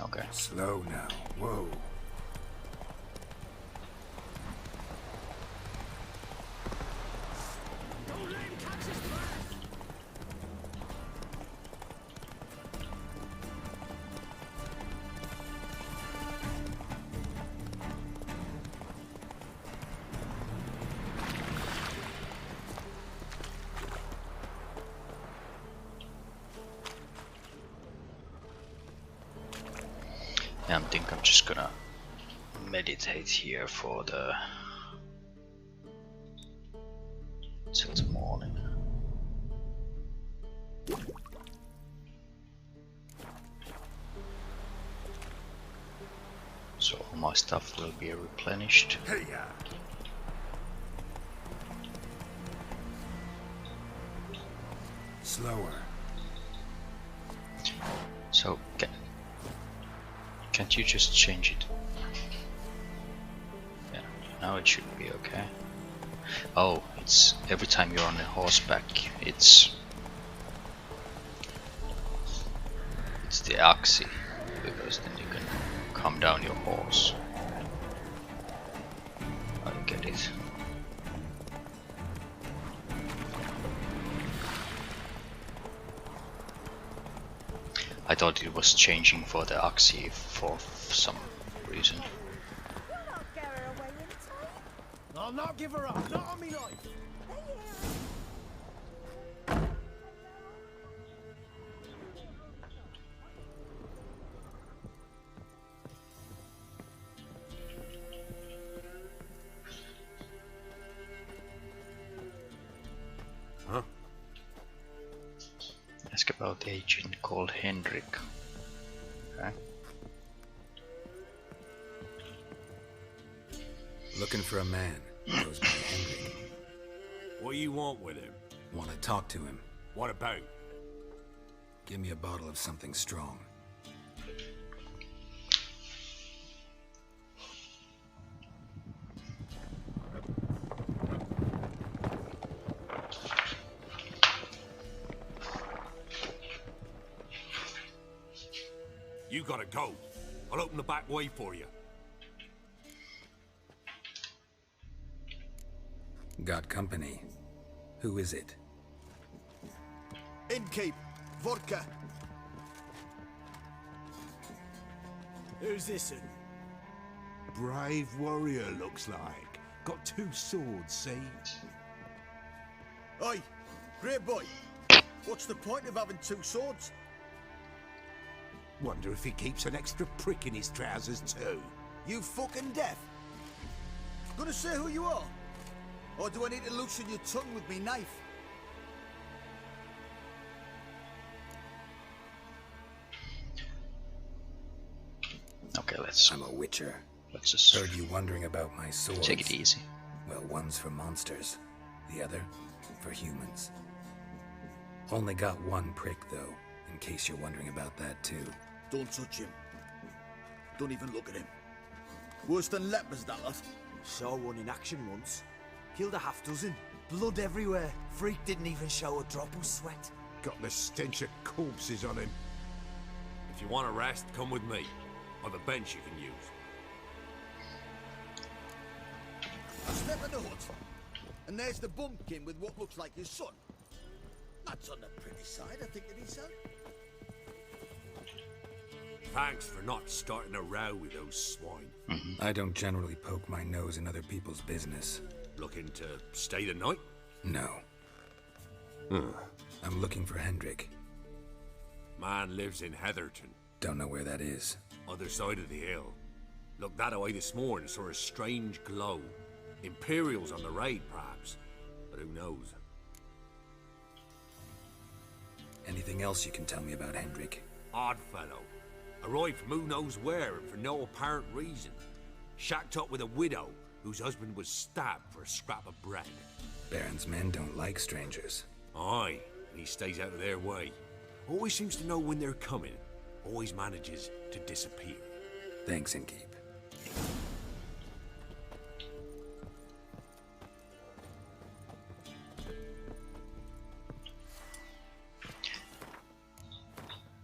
E: Okay.
A: Slow now. Whoa.
E: I think I'm just gonna meditate here for the till the morning. So all my stuff will be replenished.
A: Hey-ya. Slower.
E: So can't you just change it? Yeah, now it should be okay. Oh, it's every time you're on a horseback, it's the axis, because then you can calm down your horse. I don't get it. I thought it was changing for the axis for some reason.
G: I'll not give her up, not on me life.
E: Huh? Ask about the agent called Hendrik. Okay.
A: Looking for a man. Goes by Hendrik.
R: What do you want with him?
A: Want to talk to him.
R: What about?
A: Give me a bottle of something strong.
R: You gotta go. I'll open the back way for you.
A: Got company. Who is it?
G: Innkeep, vodka. Who's this?
F: Brave warrior, looks like. Got 2 swords, see?
I: Oi, great boy. What's the point of having 2 swords?
F: Wonder if he keeps an extra prick in his trousers too.
I: You fucking deaf? Gonna say who you are? Or do I need to loosen your tongue with me knife?
E: Okay, let's.
A: I'm a witcher.
E: Let's just
A: heard you wondering about my swords.
E: take it easy.
A: Well, one's for monsters, the other for humans. Only got 1 prick though, in case you're wondering about that too.
I: Don't touch him. Don't even look at him. Worse than lepers, that lot.
J: Saw one in action once. Killed a half dozen. Blood everywhere. Freak didn't even show a drop of sweat.
F: Got the stench of corpses on him.
R: If you want a rest, come with me. Or the bench you can use.
I: I step in the hut, and there's the bumpkin with what looks like his son. That's on the pretty side, I think, of himself.
R: Thanks for not starting a row with those swine.
A: I don't generally poke my nose in other people's business.
R: Looking to stay the night?
A: No. I'm looking for Hendrik.
R: Man lives in Heatherton.
A: Don't know where that is.
R: Other side of the hill. Looked that away this morning, saw a strange glow. Imperials on the raid, perhaps. But who knows?
A: Anything else you can tell me about Hendrik?
R: Odd fellow. Arrived from who knows where and for no apparent reason. Shacked up with a widow whose husband was stabbed for a scrap of bread.
A: Baron's men don't like strangers.
R: Aye, and he stays out of their way. Always seems to know when they're coming. Always manages to disappear.
A: Thanks, Innkeep.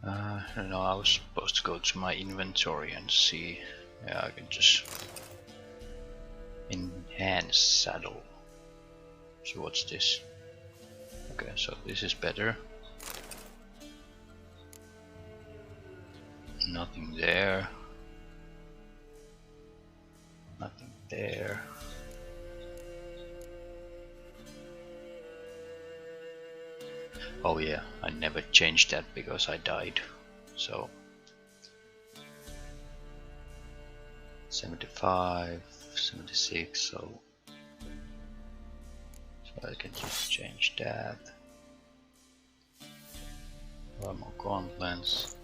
E: I don't know, I was supposed to go to my inventory and see. Yeah, I can just enhance saddle. So what's this? Okay, so this is better. Nothing there. Nothing there. Oh yeah, I never changed that because I died. So 75, 76, so I can just change that. More gauntlets.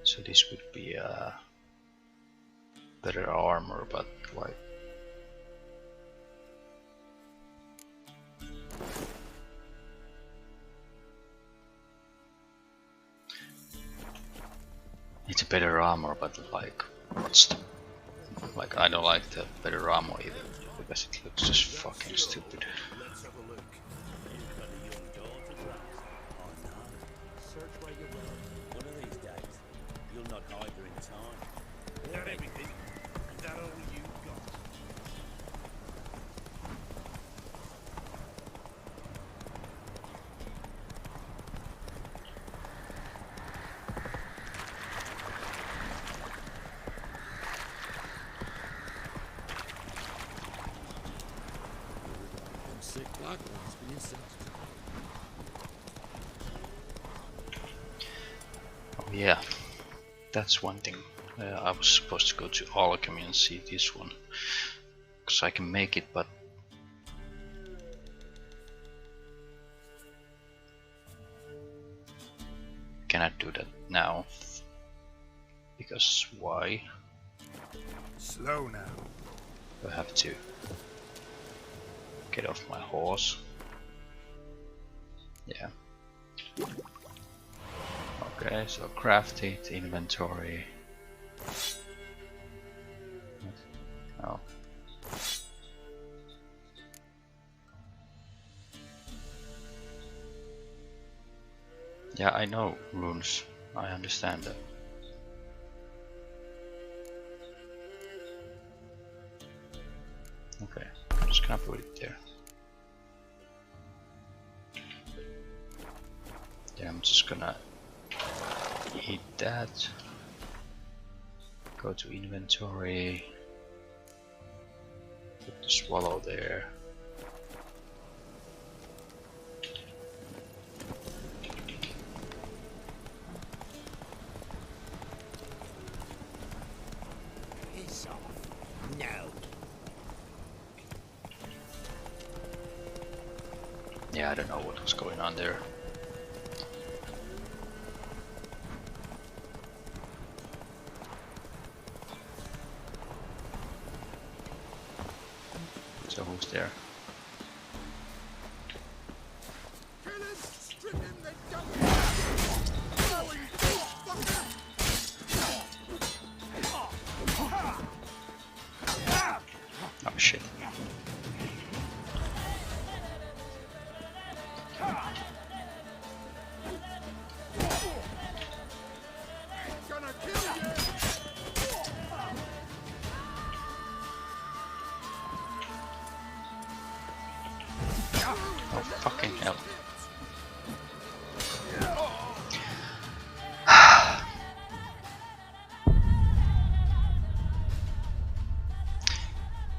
E: So this would be better armor, but like it's a better armor, but like what's the, like I don't like the better armor either because it looks just fucking stupid. Oh yeah, that's one thing. I was supposed to go to Alchemy and see this one, because I can make it, but cannot do that now. Because why?
A: Slow now.
E: I have to get off my horse. Yeah. Okay, so craft it, inventory. Oh. Yeah, I know runes. I understand that. Okay, I'm just gonna put it there. Yeah, I'm just gonna eat that. Go to inventory. Put the swallow there.
I: Piss off. No.
E: Yeah, I don't know what was going on there. So who's there? Oh shit. Oh fucking hell.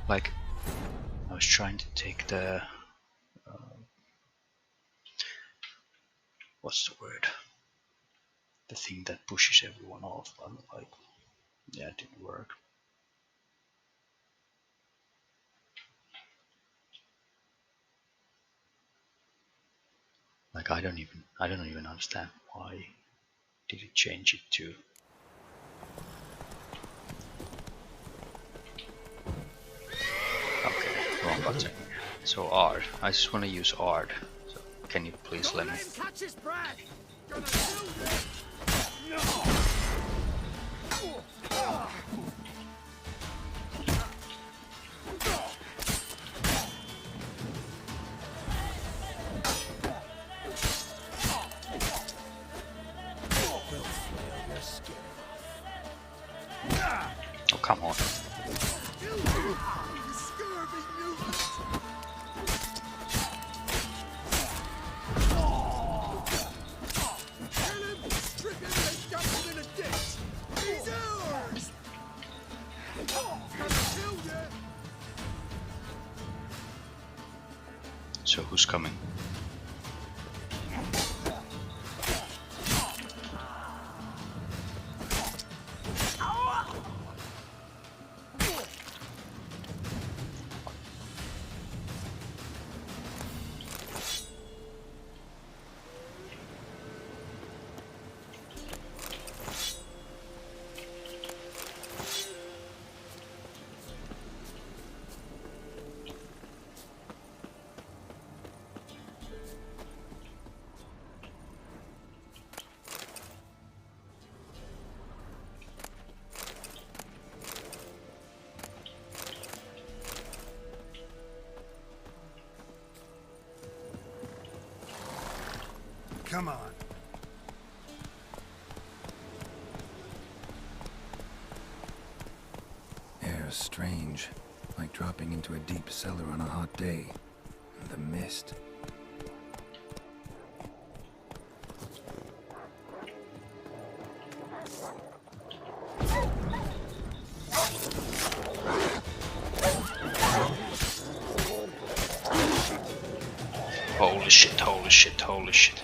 E: Like, I was trying to take the what's the word? The thing that pushes everyone off, but like, yeah, it didn't work. Like I don't even understand why did it change it to. Okay, wrong button. So Ard. I just want to use Ard. So can you please let me?
I: Catch his breath.
E: Oh, come on. So who's coming?
A: Come on. Air's strange, like dropping into a deep cellar on a hot day. The mist.
E: Holy shit, holy shit, holy shit.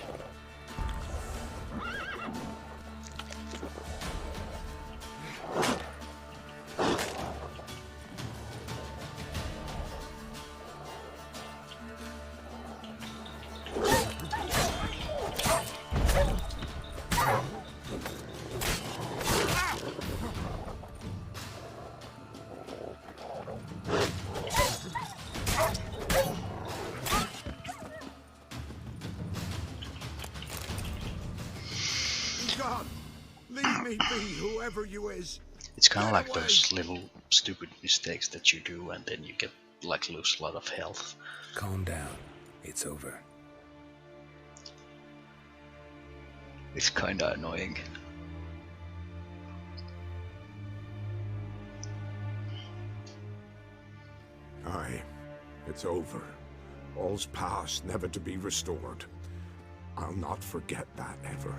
R: God, leave me be, whoever you is.
E: It's kind of like those little stupid mistakes that you do and then you get like lose a lot of health.
A: Calm down. It's over.
E: It's kinda annoying.
R: Aye, it's over. All's past, never to be restored. I'll not forget that ever.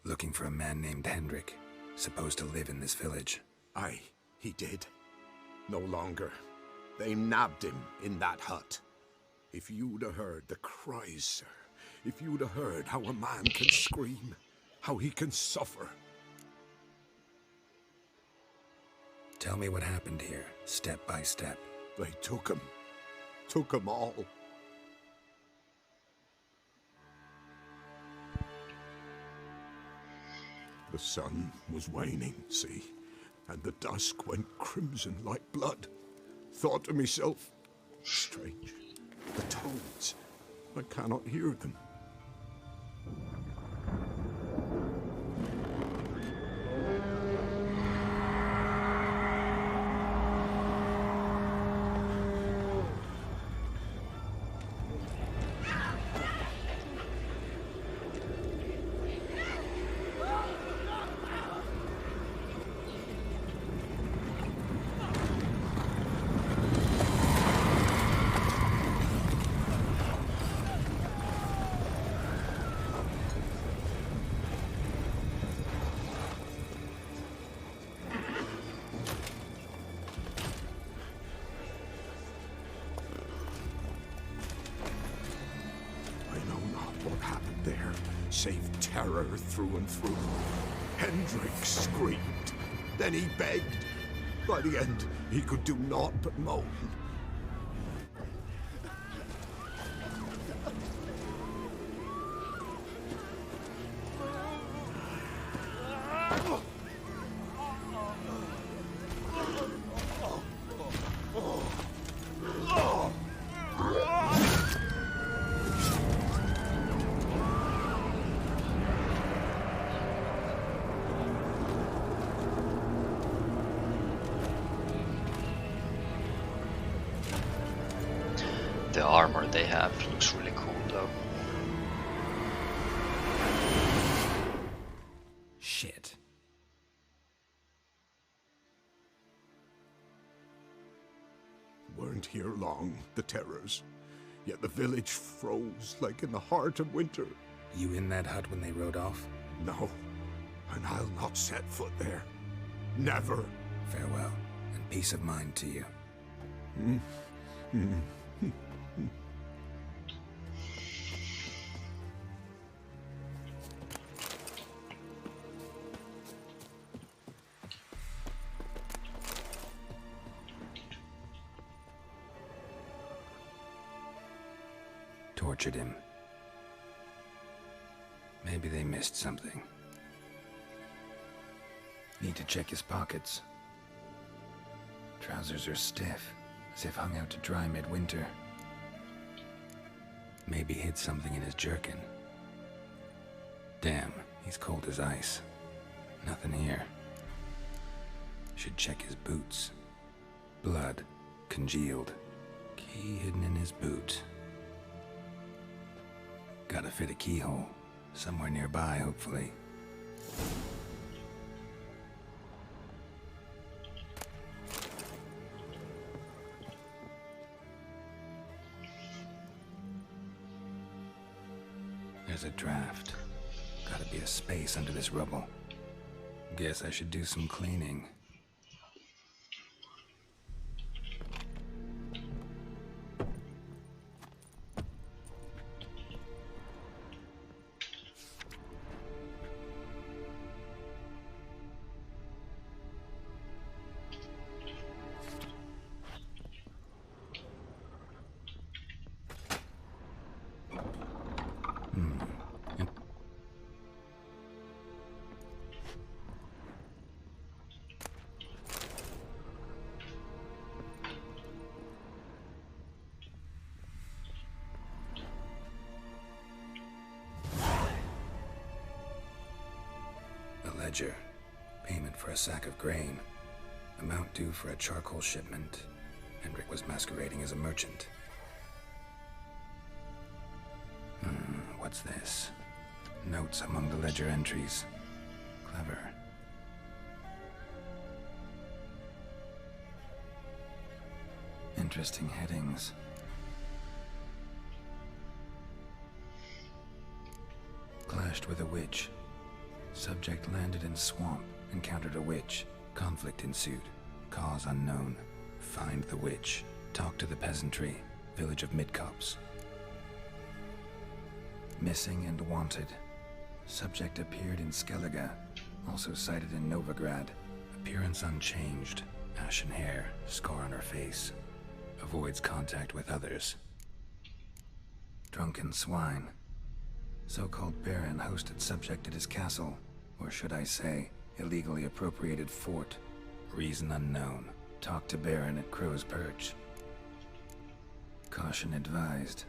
A: Looking for a man named Hendrik, supposed to live in this village.
R: Aye, he did. No longer. They nabbed him in that hut. If you'd have heard the cries, sir. If you'd have heard how a man can scream, how he can suffer.
A: Tell me what happened here, step by step.
R: They took him. Took him all. The sun was waning, see, and the dusk went crimson like blood. Thought to myself, strange, the toads, I cannot hear them. Save terror through and through. Hendrik screamed. Then he begged. By the end, he could do naught but moan.
E: The armor they have looks really cool though.
A: Shit.
R: Weren't here long, the terrors. Yet the village froze like in the heart of winter.
A: You in that hut when they rode off?
R: No, and I'll not set foot there. Never.
A: Farewell, and peace of mind to you. Tortured him. Maybe they missed something. Need to check his pockets. Trousers are stiff, as if hung out to dry midwinter. Maybe hid something in his jerkin. Damn, he's cold as ice. Nothing here. Should check his boots. Blood, congealed. Key hidden in his boot. Gotta fit a keyhole. Somewhere nearby, hopefully. There's a draft. Gotta be a space under this rubble. Guess I should do some cleaning. Ledger. Payment for a sack of grain. Amount due for a charcoal shipment. Hendrik was masquerading as a merchant. What's this? Notes among the ledger entries. Clever. Interesting headings. Clashed with a witch. Subject landed in swamp, encountered a witch. Conflict ensued. Cause unknown. Find the witch. Talk to the peasantry. Village of Midcopse. Missing and wanted. Subject appeared in Skellige. Also sighted in Novigrad. Appearance unchanged. Ashen hair. Scar on her face. Avoids contact with others. Drunken swine. So-called Baron hosted subject at his castle, or should I say, illegally appropriated fort. Reason unknown. Talk to Baron at Crow's Perch. Caution advised.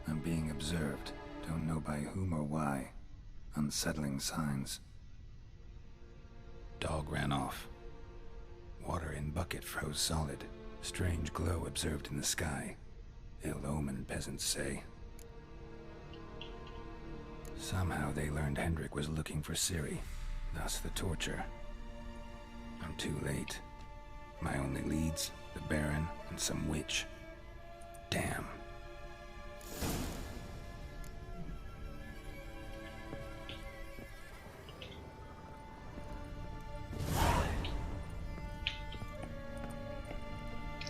A: I'm being observed. Don't know by whom or why. Unsettling signs. Dog ran off. Water in bucket froze solid. Strange glow observed in the sky. Ill omen, peasants say. Somehow they learned Hendrik was looking for Ciri, thus the torture. I'm too late. My only leads, the Baron and some witch. Damn.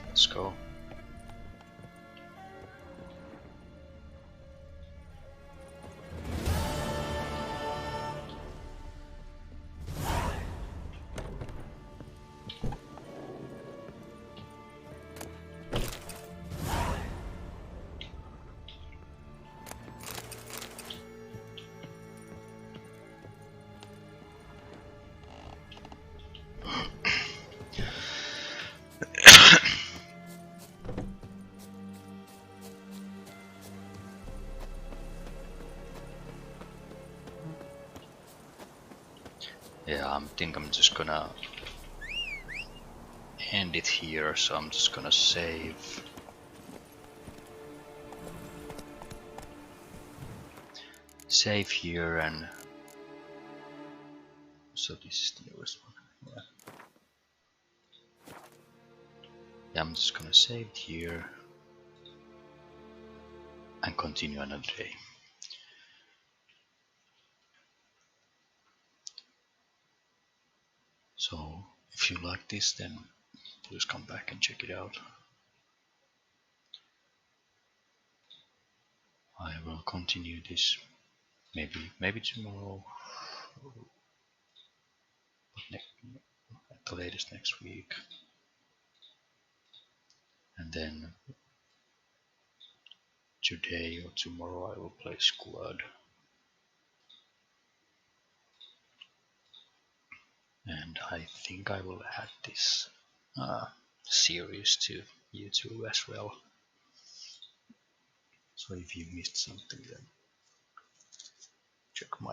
E: Let's go. Yeah, I think I'm just gonna end it here, so I'm just gonna save. Save here, and so this is the newest one. Yeah, I'm just gonna save it here and continue another day. So if you like this, then please come back and check it out. I will continue this maybe tomorrow, but at the latest next week, and then today or tomorrow I will play Squad, and I think I will add this series to YouTube as well. So if you missed something, then check my